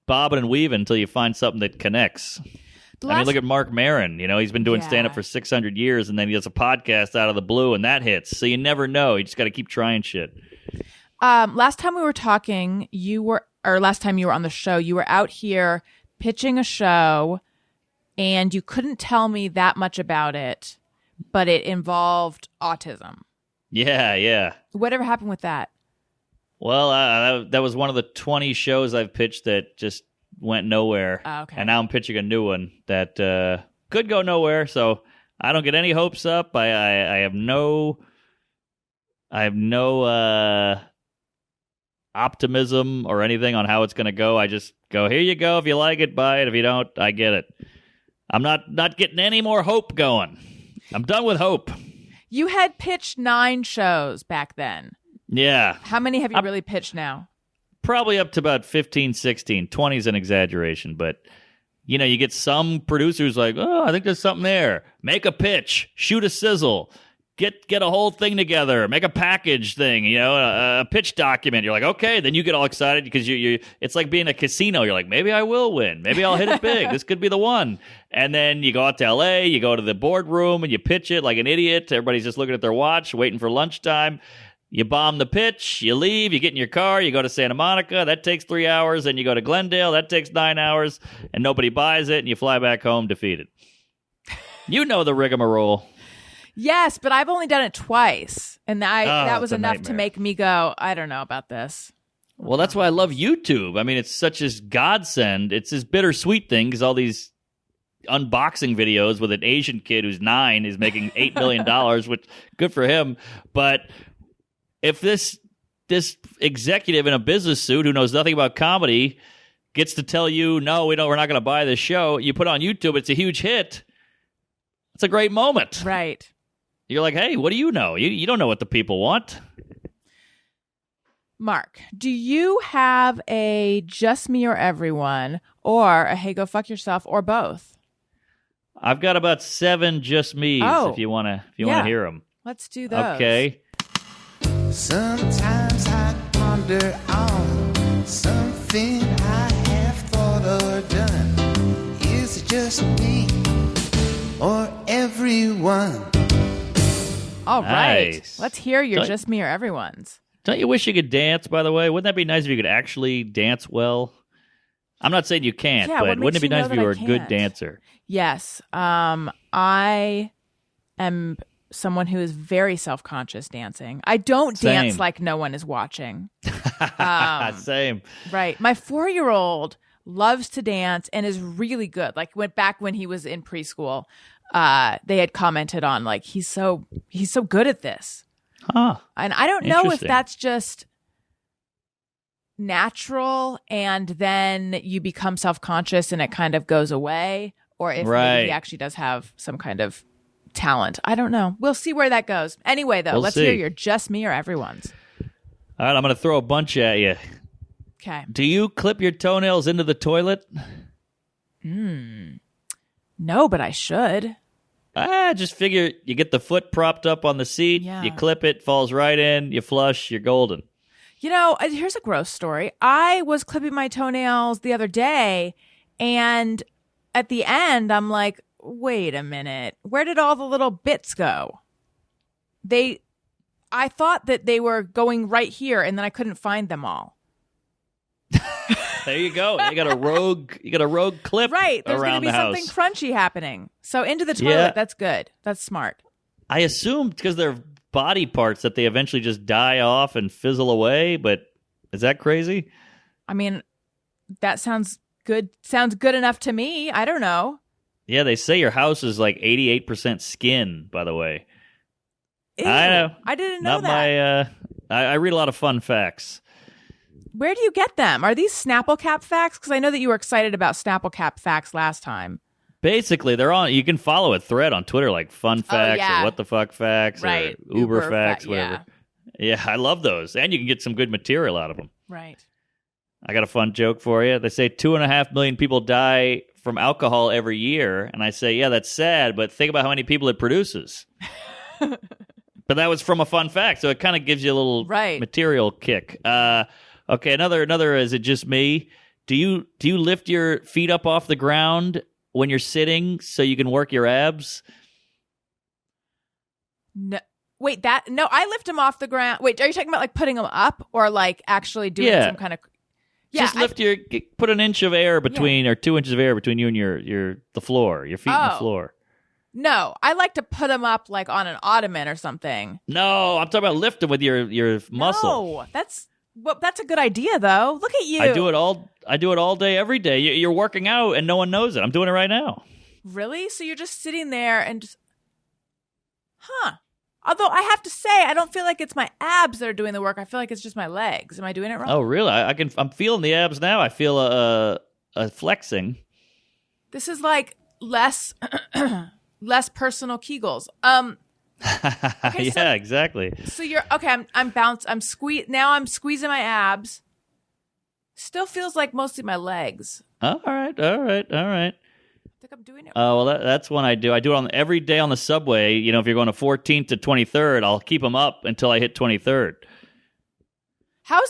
bobbing and weaving until you find something that connects. I mean, look at Mark Maron. He's been doing stand-up for 600 years, and then he does a podcast out of the blue, and that hits. So you never know. You just got to keep trying shit. Last time we were talking, last time you were on the show, you were out here pitching a show, and you couldn't tell me that much about it, but it involved autism. Yeah. Whatever happened with that? Well, that was one of the 20 shows I've pitched that just went nowhere. Okay. And now I'm pitching a new one that could go nowhere. So I don't get any hopes up. I have no optimism or anything on how it's going to go. I just go, here you go. If you like it, buy it. If you don't, I get it. I'm not getting any more hope going. I'm done with hope. You had pitched 9 shows back then. Yeah. How many have you really pitched now? Probably up to about 15, 16. 20 is an exaggeration, but you get some producers like, oh, I think there's something there. Make a pitch, shoot a sizzle, get a whole thing together, make a package thing, a pitch document. You're like, okay, then you get all excited because you it's like being a casino. You're like, maybe I will win. Maybe I'll hit it big. This could be the one. And then you go out to LA, you go to the boardroom and you pitch it like an idiot. Everybody's just looking at their watch, waiting for lunchtime. You bomb the pitch, you leave, you get in your car, you go to Santa Monica, that takes 3 hours, and you go to Glendale, that takes 9 hours, and nobody buys it, and you fly back home defeated. You know the rigmarole. Yes, but I've only done it twice, and that was enough nightmare to make me go, I don't know about this. Well, that's why I love YouTube. I mean, it's such a godsend. It's this bittersweet thing, because all these unboxing videos with an Asian kid who's 9 is making $8 million, which good for him, but if this executive in a business suit who knows nothing about comedy gets to tell you, no, we're not going to buy this show, you put it on YouTube, it's a huge hit. It's a great moment. Right. You're like, hey, what do you know? You don't know what the people want. Mark, do you have a just me or everyone, or a hey, go fuck yourself, or both? I've got about 7 just me's if you want to hear them. Let's do those. Okay. Sometimes I ponder on something I have thought or done. Is it just me or everyone? All right. Nice. Let's hear your just me or everyone's. Don't you wish you could dance, by the way? Wouldn't that be nice if you could actually dance well? I'm not saying you can't, but wouldn't it be nice if you were a good dancer? Yes. I am someone who is very self-conscious dancing. I don't dance like no one is watching. Same. Right. My 4-year-old loves to dance and is really good. Like when he was in preschool, they had commented on like he's so good at this. Huh. And I don't know if that's just natural and then you become self-conscious and it kind of goes away, or if maybe he actually does have some kind of talent. I don't know. We'll see where that goes. Anyway, though, let's hear your just me or everyone's. All right, I'm going to throw a bunch at you. Okay. Do you clip your toenails into the toilet? No, but I should. Just figure you get the foot propped up on the seat, you clip it, falls right in, you flush, you're golden. You know, here's a gross story. I was clipping my toenails the other day, and at the end, I'm like, wait a minute. Where did all the little bits go? I thought that they were going right here, and then I couldn't find them all. There you go. You got a rogue clip right. There's around going to be the house. something crunchy happening. So into the toilet, that's good. That's smart. I assumed because they're body parts that they eventually just die off and fizzle away, but is that crazy? I mean, that sounds good. Sounds good enough to me. I don't know. Yeah, they say your house is like 88% skin, by the way. Ew, I know. I didn't know Not that. I read a lot of fun facts. Where do you get them? Are these Snapple Cap facts? Because I know that you were excited about Snapple Cap facts last time. Basically, they're on. You can follow a thread on Twitter like fun facts or what the fuck facts or Uber facts, whatever. Yeah, I love those. And you can get some good material out of them. Right. I got a fun joke for you. They say 2.5 million people die from alcohol every year. And I say, yeah, that's sad, but think about how many people it produces. But that was from a fun fact, so it kind of gives you a little material kick. Okay, another. Is it just me? Do you lift your feet up off the ground when you're sitting so you can work your abs? No, wait. No, I lift them off the ground. Wait, are you talking about like putting them up or like actually doing some kind of? Yeah, just put an inch of air between or 2 inches of air between you and the floor, your feet and the floor. No, I like to put them up like on an ottoman or something. No, I'm talking about lifting with your muscle. No, that's a good idea though. Look at you. I do it all day, every day. You're working out and no one knows it. I'm doing it right now. Really? So you're just sitting there and just, Although I have to say, I don't feel like it's my abs that are doing the work. I feel like it's just my legs. Am I doing it wrong? Oh, really? I'm feeling the abs now. I feel a flexing. This is like less personal Kegels. Okay, yeah, exactly. So you're okay. I'm squeezing my abs. Still feels like mostly my legs. All right. I think I'm doing it. Oh, well, that's one I do. I do it every day on the subway. You know, if you're going to 14th to 23rd, I'll keep them up until I hit 23rd. How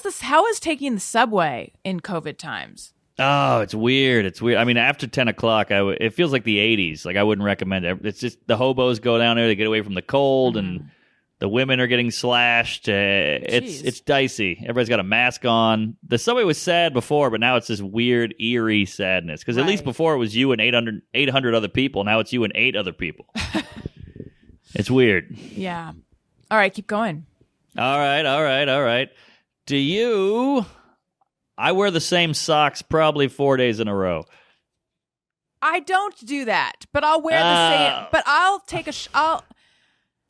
is taking the subway in COVID times? Oh, it's weird. I mean, after 10 o'clock, it feels like the 80s. Like, I wouldn't recommend it. It's just the hobos go down there to get away from the cold, and the women are getting slashed. It's dicey. Everybody's got a mask on. The subway was sad before, but now it's this weird, eerie sadness. Because at least before it was you and 800 other people. Now it's you and 8 other people. It's weird. Yeah. All right, keep going. All right. Do you... I wear the same socks probably 4 days in a row. I don't do that, but I'll wear the same. But I'll take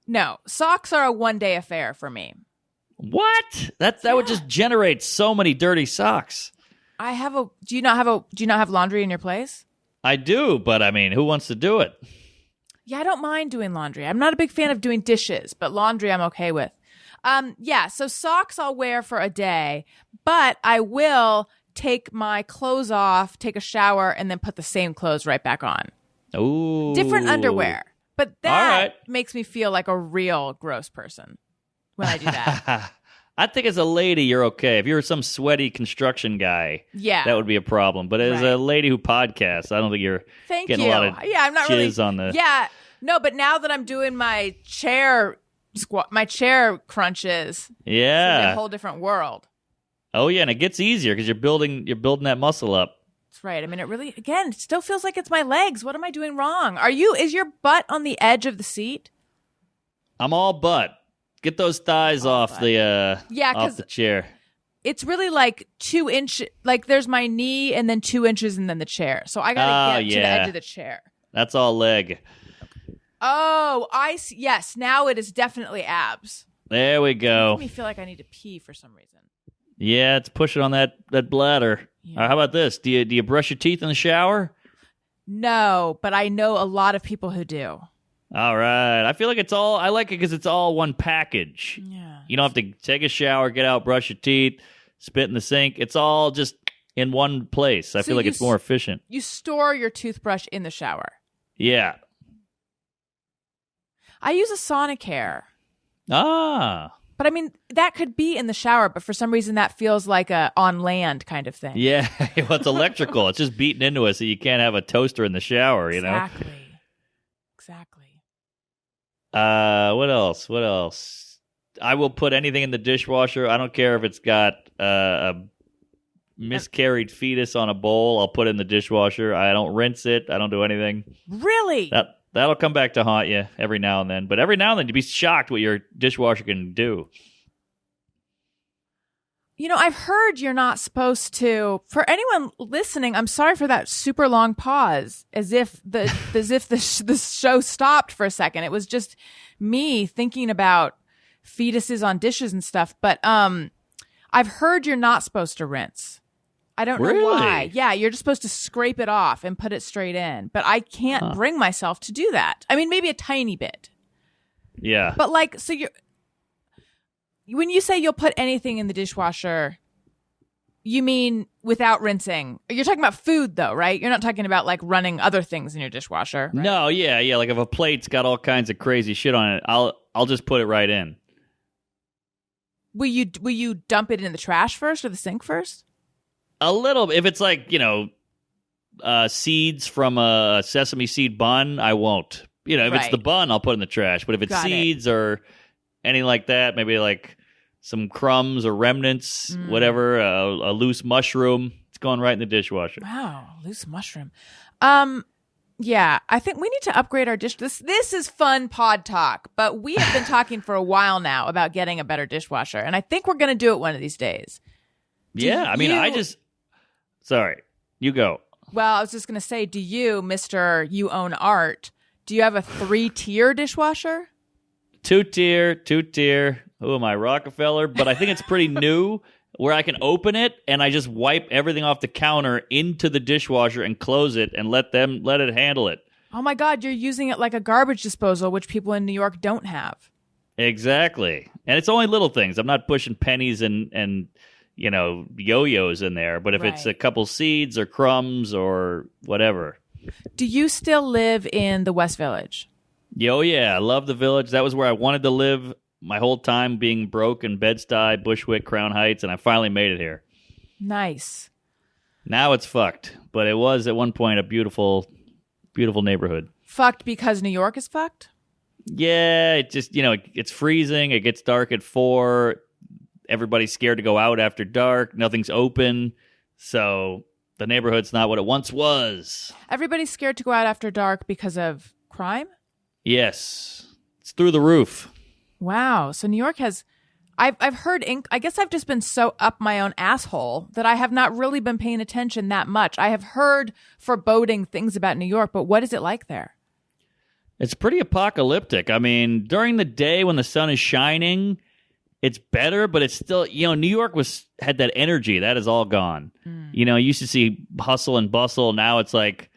No, socks are a one-day affair for me. What? That would just generate so many dirty socks. Do you not have laundry in your place? I do, but I mean, who wants to do it? Yeah, I don't mind doing laundry. I'm not a big fan of doing dishes, but laundry I'm okay with. So socks I'll wear for a day, but I will take my clothes off, take a shower, and then put the same clothes right back on. Ooh. Different underwear. But that makes me feel like a real gross person when I do that. I think as a lady, you're okay. If you're some sweaty construction guy, that would be a problem. But as a lady who podcasts, I don't think you're getting a lot of I'm not jizz on the... Yeah, no, but now that I'm doing my chair crunches, it's a whole different world. Oh, yeah, and it gets easier because you're building that muscle up. That's right. I mean, it still feels like it's my legs. What am I doing wrong? Is your butt on the edge of the seat? I'm all butt. Get those thighs off the chair. It's really like 2 inches. Like there's my knee and then 2 inches and then the chair. So I gotta get to the edge of the chair. That's all leg. Oh, I see. Yes, now it is definitely abs. There we go. It makes me feel like I need to pee for some reason. Yeah, it's pushing on that bladder. Yeah. How about this? Do you brush your teeth in the shower? No, but I know a lot of people who do. All right. I feel like I like it because it's all one package. Yeah. You don't have to take a shower, get out, brush your teeth, spit in the sink. It's all just in one place. I feel like it's more efficient. You store your toothbrush in the shower. Yeah. I use a Sonicare. Ah. But I mean, that could be in the shower, but for some reason that feels like a on land kind of thing. Yeah. Well, it's electrical. It's just beaten into us so you can't have a toaster in the shower, you know? Exactly. What else? I will put anything in the dishwasher. I don't care if it's got a miscarried fetus on a bowl. I'll put it in the dishwasher. I don't rinse it. I don't do anything. Really? That'll come back to haunt you every now and then. But every now and then you'd be shocked what your dishwasher can do. You know, I've heard you're not supposed to. For anyone listening, I'm sorry for that super long pause, as if the show stopped for a second. It was just me thinking about fetuses on dishes and stuff. But I've heard you're not supposed to rinse. I don't know why. Yeah, you're just supposed to scrape it off and put it straight in. But I can't bring myself to do that. I mean, maybe a tiny bit. Yeah. But like, so when you say you'll put anything in the dishwasher, you mean without rinsing? You're talking about food though, right? You're not talking about like running other things in your dishwasher. Right? No, yeah. Like if a plate's got all kinds of crazy shit on it, I'll just put it right in. Will you dump it in the trash first or the sink first? A little. If it's like, seeds from a sesame seed bun, I won't. If it's the bun, I'll put it in the trash. But if it's seeds or anything like that, maybe like some crumbs or remnants, whatever, a loose mushroom, it's going right in the dishwasher. Wow, loose mushroom. Yeah, I think we need to upgrade our dish. This is fun pod talk, but we have been talking for a while now about getting a better dishwasher, and I think we're going to do it one of these days. Sorry, you go. Well, I was just going to say, do you, Mr. You Own Art, do you have a 3-tier dishwasher? Two-tier. Who am I, Rockefeller? But I think it's pretty new where I can open it and I just wipe everything off the counter into the dishwasher and close it and let it handle it. Oh my God, you're using it like a garbage disposal, which people in New York don't have. Exactly. And it's only little things. I'm not pushing pennies and yo-yos in there. But if it's a couple seeds or crumbs or whatever. Do you still live in the West Village? Yeah. I love the Village. That was where I wanted to live my whole time, being broke in Bed-Stuy, Bushwick, Crown Heights, and I finally made it here. Nice. Now it's fucked. But it was at one point a beautiful, beautiful neighborhood. Fucked because New York is fucked? Yeah. It just, it's freezing. It gets dark at 4. Everybody's scared to go out after dark. Nothing's open. So the neighborhood's not what it once was. Everybody's scared to go out after dark because of crime? Yes. It's through the roof. Wow. So New York has... I've heard... I guess I've just been so up my own asshole that I have not really been paying attention that much. I have heard foreboding things about New York, but what is it like there? It's pretty apocalyptic. I mean, during the day when the sun is shining... It's better, but it's still, New York had that energy. That is all gone. You used to see hustle and bustle. Now it's like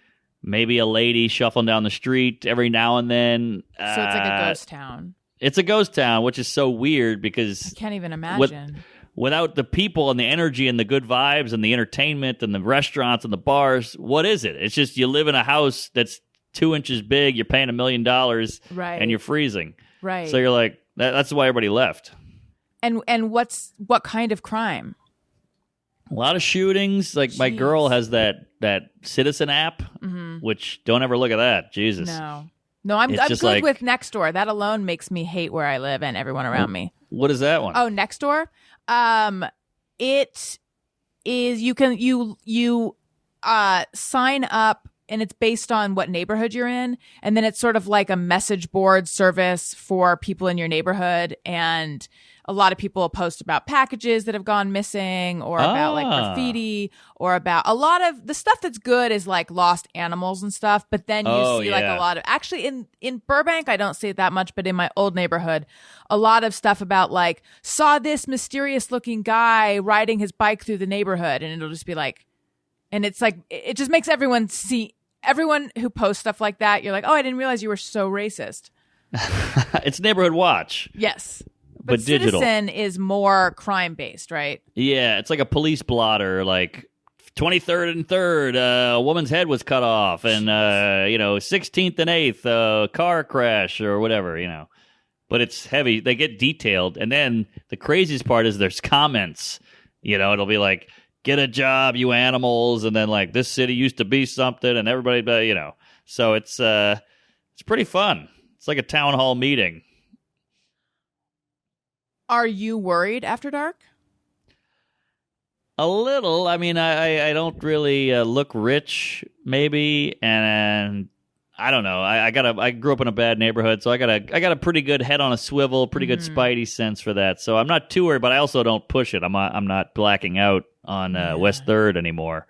maybe a lady shuffling down the street every now and then. So it's like a ghost town. It's a ghost town, which is so weird because... I can't even imagine. Without the people and the energy and the good vibes and the entertainment and the restaurants and the bars, what is it? It's just you live in a house that's 2 inches big, you're paying $1 million, right, and you're freezing. Right. So you're like, that's why everybody left. And what kind of crime? A lot of shootings. Like my girl has that Citizen app, which don't ever look at that. Jesus. No, I'm good with Nextdoor. That alone makes me hate where I live and everyone around me. What is that one? Oh, Nextdoor. It is you sign up. And it's based on what neighborhood you're in. And then it's sort of like a message board service for people in your neighborhood. And a lot of people will post about packages that have gone missing or about like graffiti or about a lot of the stuff that's good is like lost animals and stuff. But then you see like a lot of actually in Burbank, I don't see it that much, but in my old neighborhood, a lot of stuff about like saw this mysterious looking guy riding his bike through the neighborhood. And it'll just be like, and it's like, it just makes everyone everyone who posts stuff like that, you're like, oh, I didn't realize you were so racist. It's Neighborhood Watch. Yes. But digital. Citizen is more crime-based, right? Yeah, it's like a police blotter, like 23rd and 3rd, a woman's head was cut off, and, 16th and 8th, car crash or whatever, But it's heavy. They get detailed. And then the craziest part is there's comments. It'll be like, get a job, you animals, and then like, this city used to be something, and everybody, So it's pretty fun. It's like a town hall meeting. Are you worried after dark? A little. I mean, I don't really look rich, maybe, and I don't know. I grew up in a bad neighborhood, so I got a pretty good head on a swivel, pretty good spidey sense for that. So I'm not too worried, but I also don't push it. I'm not blacking out on West 3rd anymore.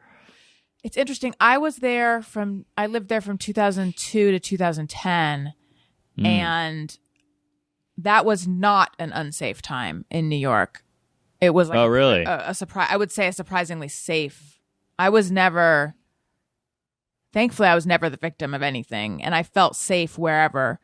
It's interesting. I lived there from 2002 to 2010, and that was not an unsafe time in New York. It was like really? a surprise. I would say a surprisingly safe. Thankfully, I was never the victim of anything, and I felt safe wherever.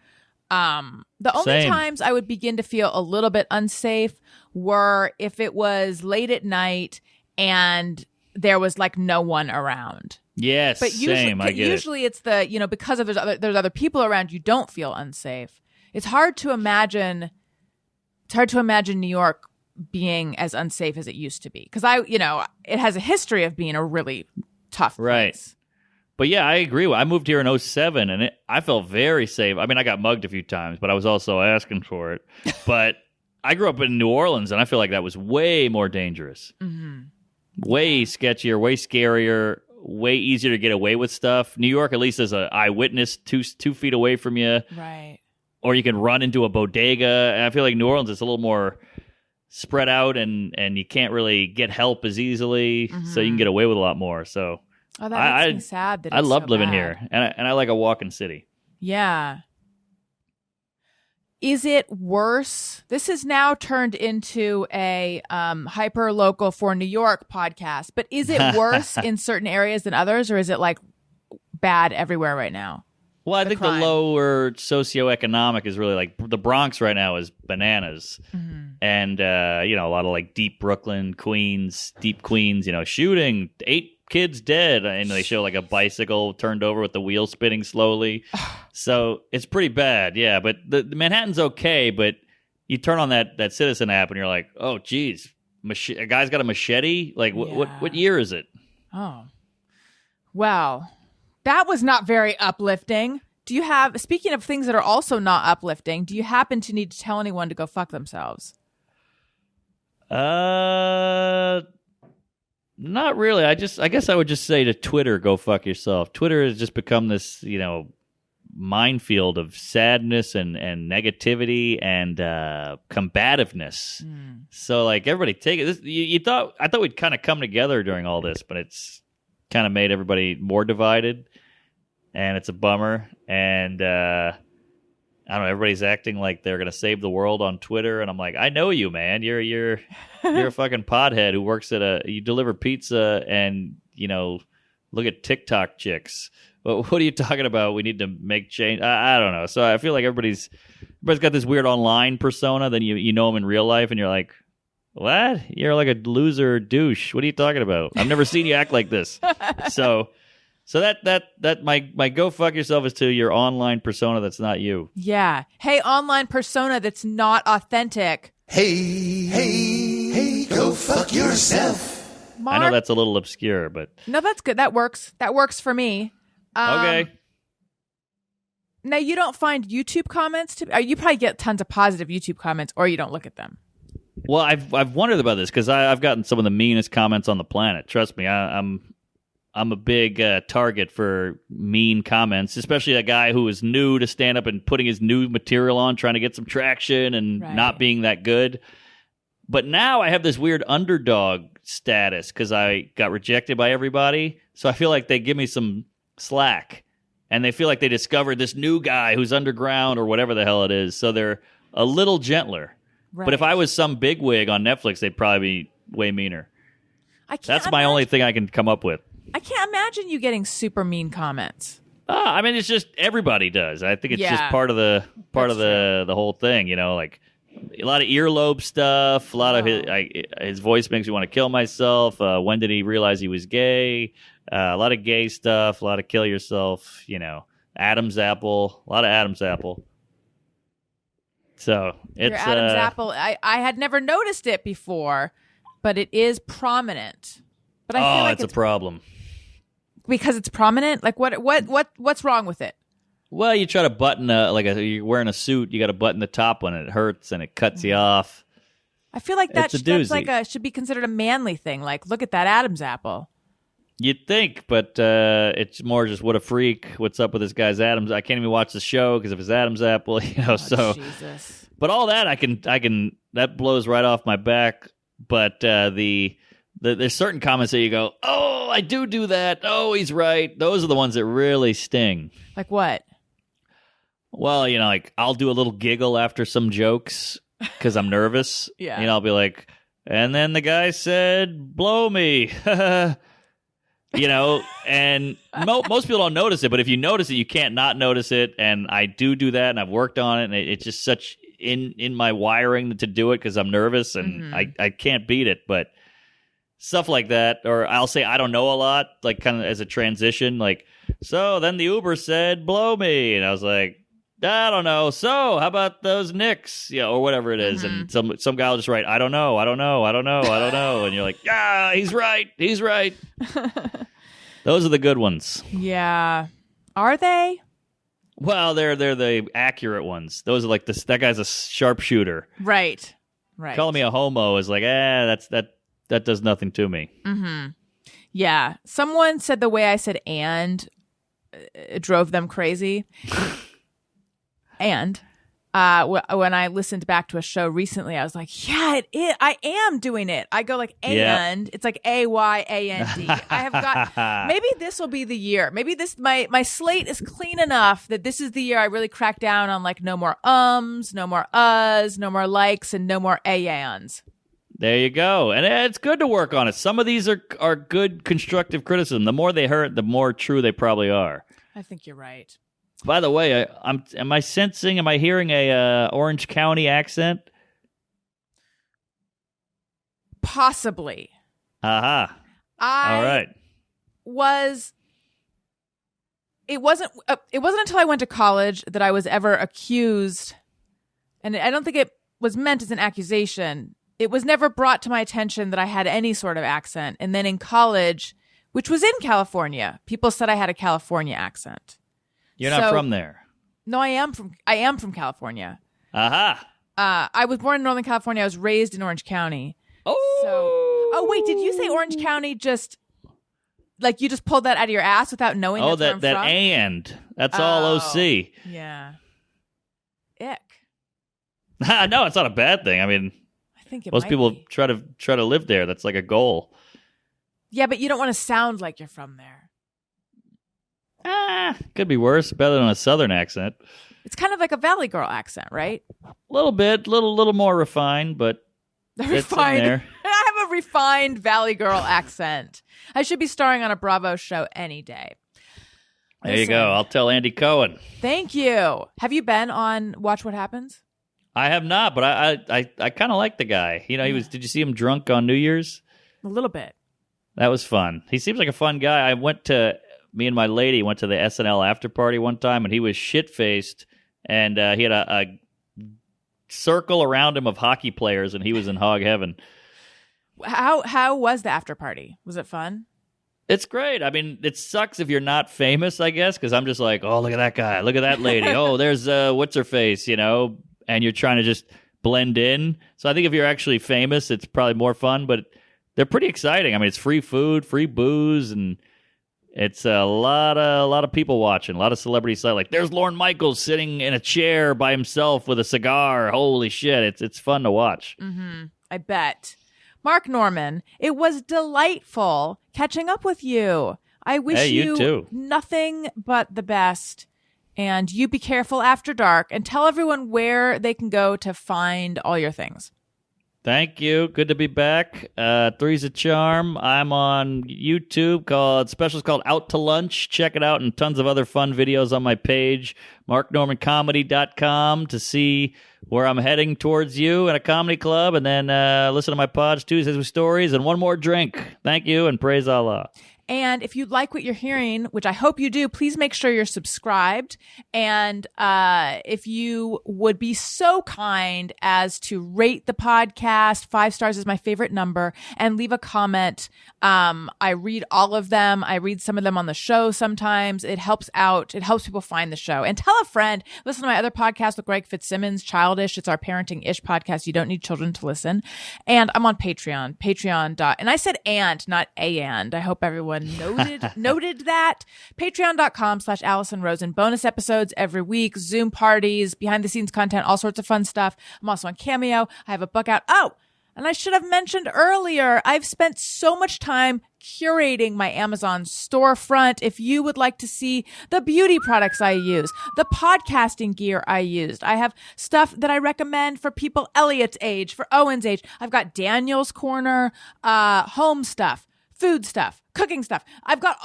The only times I would begin to feel a little bit unsafe were if it was late at night and there was like no one around. Yes, but same. I get usually it's the because of there's other people around, you don't feel unsafe. It's hard to imagine New York being as unsafe as it used to be, because it has a history of being a really tough place. Right. But yeah, I agree. I moved here in 2007, and I felt very safe. I mean, I got mugged a few times, but I was also asking for it. But I grew up in New Orleans, and I feel like that was way more dangerous. Mm-hmm. Way sketchier, way scarier, way easier to get away with stuff. New York, at least, there's an eyewitness 2 feet away from you. Right. Or you can run into a bodega. And I feel like New Orleans is a little more spread out, and you can't really get help as easily, so you can get away with a lot more. So that makes me sad that I it's loved so living bad. here, and I like a walking city. Yeah. Is it worse? This has now turned into a hyper local for New York podcast, but is it worse in certain areas than others, or is it like bad everywhere right now? Well, I think crime. the lower socioeconomic is really like the Bronx right now is bananas. And, a lot of like deep Brooklyn, Queens, deep Queens, shooting, 8 kids dead. And they show like a bicycle turned over with the wheel spinning slowly. So it's pretty bad. Yeah. But the Manhattan's okay. But you turn on that Citizen app and you're like, oh, geez, a guy's got a machete. Like what year is it? Oh, well. That was not very uplifting. Speaking of things that are also not uplifting, do you happen to need to tell anyone to go fuck themselves? Not really. I guess I would just say to Twitter, go fuck yourself. Twitter has just become this, minefield of sadness and negativity and combativeness. So like everybody take it. I thought we'd kind of come together during all this, but it's kind of made everybody more divided, and it's a bummer. And I don't know, everybody's acting like they're gonna save the world on Twitter, and I'm like, I know you, man. You're a fucking pothead who works at you deliver pizza and look at TikTok chicks. What are you talking about? We need to make change. I don't know. So I feel like everybody's got this weird online persona. Then you know them in real life, and you're like, what? You're like a loser douche. What are you talking about? I've never seen you act like this. So that my go fuck yourself is to your online persona that's not you. Yeah. Hey, online persona that's not authentic. Hey, go fuck yourself. Mark? I know that's a little obscure, but no, that's good. That works. That works for me. Okay. Now you don't find YouTube comments you probably get tons of positive YouTube comments, or you don't look at them. Well, I've wondered about this because I've gotten some of the meanest comments on the planet. Trust me, I'm a big target for mean comments, especially a guy who is new to stand up and putting his new material on, trying to get some traction and not being that good. But now I have this weird underdog status because I got rejected by everybody. So I feel like they give me some slack, and they feel like they discovered this new guy who's underground or whatever the hell it is. So they're a little gentler. Right. But if I was some bigwig on Netflix, they'd probably be way meaner. That's my only thing I can come up with. I can't imagine you getting super mean comments. I mean, it's just everybody does. I think it's just part of the whole thing. You know, like a lot of earlobe stuff. A lot of his voice makes me want to kill myself. When did he realize he was gay? A lot of gay stuff. A lot of kill yourself. You know, Adam's apple. A lot of Adam's apple. So it's Your Adam's apple. I had never noticed it before, but it is prominent. But I feel like it's a problem. Because it's prominent? Like what's wrong with it? Well, you try to button you're wearing a suit, you got to button the top one, and it hurts and it cuts you off. I feel like that's like should be considered a manly thing. Like, look at that Adam's apple. You'd think, but it's more just what a freak. What's up with this guy's Adam's? I can't even watch the show because of his Adam's apple. You know, Jesus. But all that I can that blows right off my back. But there's certain comments that you go, oh, I do that. Oh, he's right. Those are the ones that really sting. Like what? Well, you know, like I'll do a little giggle after some jokes because I'm nervous. Yeah. You know, I'll be like, and then the guy said, blow me. You know, and most people don't notice it, but if you notice it, you can't not notice it. And I do that, and I've worked on it, and it's just such in my wiring to do it because I'm nervous, and I can't beat it. But stuff like that, or I'll say I don't know a lot, like kind of as a transition, like, so then the Uber said, blow me. And I was like, I don't know. So how about those Knicks? Yeah, or whatever it is. And some guy will just write, I don't know. And you're like, yeah, he's right. Those are the good ones. Yeah. Are they? Well, they're the accurate ones. Those are like that guy's a sharpshooter. Right. Calling me a homo is like, that does nothing to me. Mm-hmm. Yeah. Someone said the way I said and it drove them crazy. And when I listened back to a show recently, I was like, yeah, I am doing it. I go like, and it's like AYAND. I have got, maybe this will be the year. Maybe my slate is clean enough that this is the year I really crack down on like no more no more no more likes, and no more ANs. There you go. And it's good to work on it. Some of these are good constructive criticism. The more they hurt, the more true they probably are. I think you're right. By the way, am I hearing a Orange County accent? Possibly. Aha. All right. It wasn't until I went to college that I was ever accused, and I don't think it was meant as an accusation. It was never brought to my attention that I had any sort of accent. And then in college, which was in California, people said I had a California accent. You're not from there. No, I am from California. Aha. I was born in Northern California. I was raised in Orange County. Oh. Wait, did you say Orange County just like you just pulled that out of your ass without knowing that's where I'm from? And. That's all OC. Yeah. Ick. No, it's not a bad thing. I mean, I think most people try to live there. That's like a goal. Yeah, but you don't want to sound like you're from there. Could be worse. Better than a Southern accent. It's kind of like a Valley Girl accent, right? A little bit, little more refined, but it's in there. I have a refined Valley Girl accent. I should be starring on a Bravo show any day. There you go. I'll tell Andy Cohen. Thank you. Have you been on Watch What Happens? I have not, but I kind of like the guy. You know, he was. Did you see him drunk on New Year's? A little bit. That was fun. He seems like a fun guy. Me and my lady went to the SNL after party one time, and he was shit-faced, and he had a circle around him of hockey players, and he was in hog heaven. How was the after party? Was it fun? It's great. I mean, it sucks if you're not famous, I guess, because I'm just like, oh, look at that guy. Look at that lady. Oh, there's what's-her-face, you know, and you're trying to just blend in. So I think if you're actually famous, it's probably more fun, but they're pretty exciting. I mean, it's free food, free booze, and it's a lot of people watching, a lot of celebrity sight. Like, there's Lorne Michaels sitting in a chair by himself with a cigar. Holy shit, it's fun to watch. Mm-hmm. I bet. Mark Norman, it was delightful catching up with you. I wish you too. Nothing but the best. And you be careful after dark, and tell everyone where they can go to find all your things. Thank you. Good to be back. Three's a charm. I'm on YouTube specials called Out to Lunch. Check it out, and tons of other fun videos on my page, marknormancomedy.com, to see where I'm heading towards you at a comedy club, and then listen to my pods, Tuesdays with Stories, and one more drink. Thank you, and praise Allah. And if you like what you're hearing, which I hope you do, please make sure you're subscribed. And if you would be so kind as to rate the podcast, 5 stars is my favorite number, and leave a comment. I read all of them. I read some of them on the show sometimes. It helps out. It helps people find the show. And tell a friend. Listen to my other podcast with Greg Fitzsimmons, Childish. It's our parenting-ish podcast. You don't need children to listen. And I'm on Patreon, and I said and, not and. I hope everyone noted that. Patreon.com/Alison Rosen. Bonus episodes every week, Zoom parties, behind the scenes content, all sorts of fun stuff. I'm also on Cameo. I have a book out. Oh, and I should have mentioned earlier, I've spent so much time curating my Amazon storefront. If you would like to see the beauty products I use, the podcasting gear I used, I have stuff that I recommend for people Elliot's age, for Owen's age. I've got Daniel's Corner, home stuff, food stuff, cooking stuff. I've got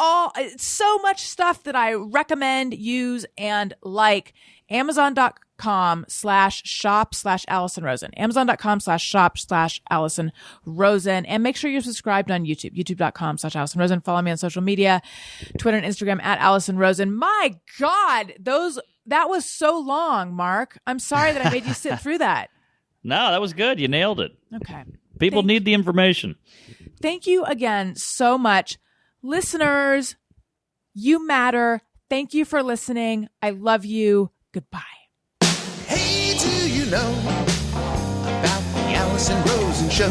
so much stuff that I recommend, use, and like. Amazon.com/shop/Alison Rosen. Amazon.com/shop/Alison Rosen. And make sure you're subscribed on YouTube. YouTube.com/Alison Rosen. Follow me on social media, Twitter and Instagram @Alison Rosen. My God, that was so long, Mark. I'm sorry that I made you sit through that. No, that was good. You nailed it. Okay. People need the information. Thank you again so much. Listeners, you matter. Thank you for listening. I love you. Goodbye. Hey, do you know about the Alison Rosen Show?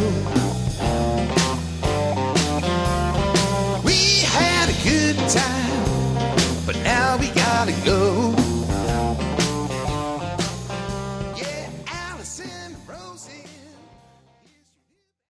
We had a good time, but now we gotta go.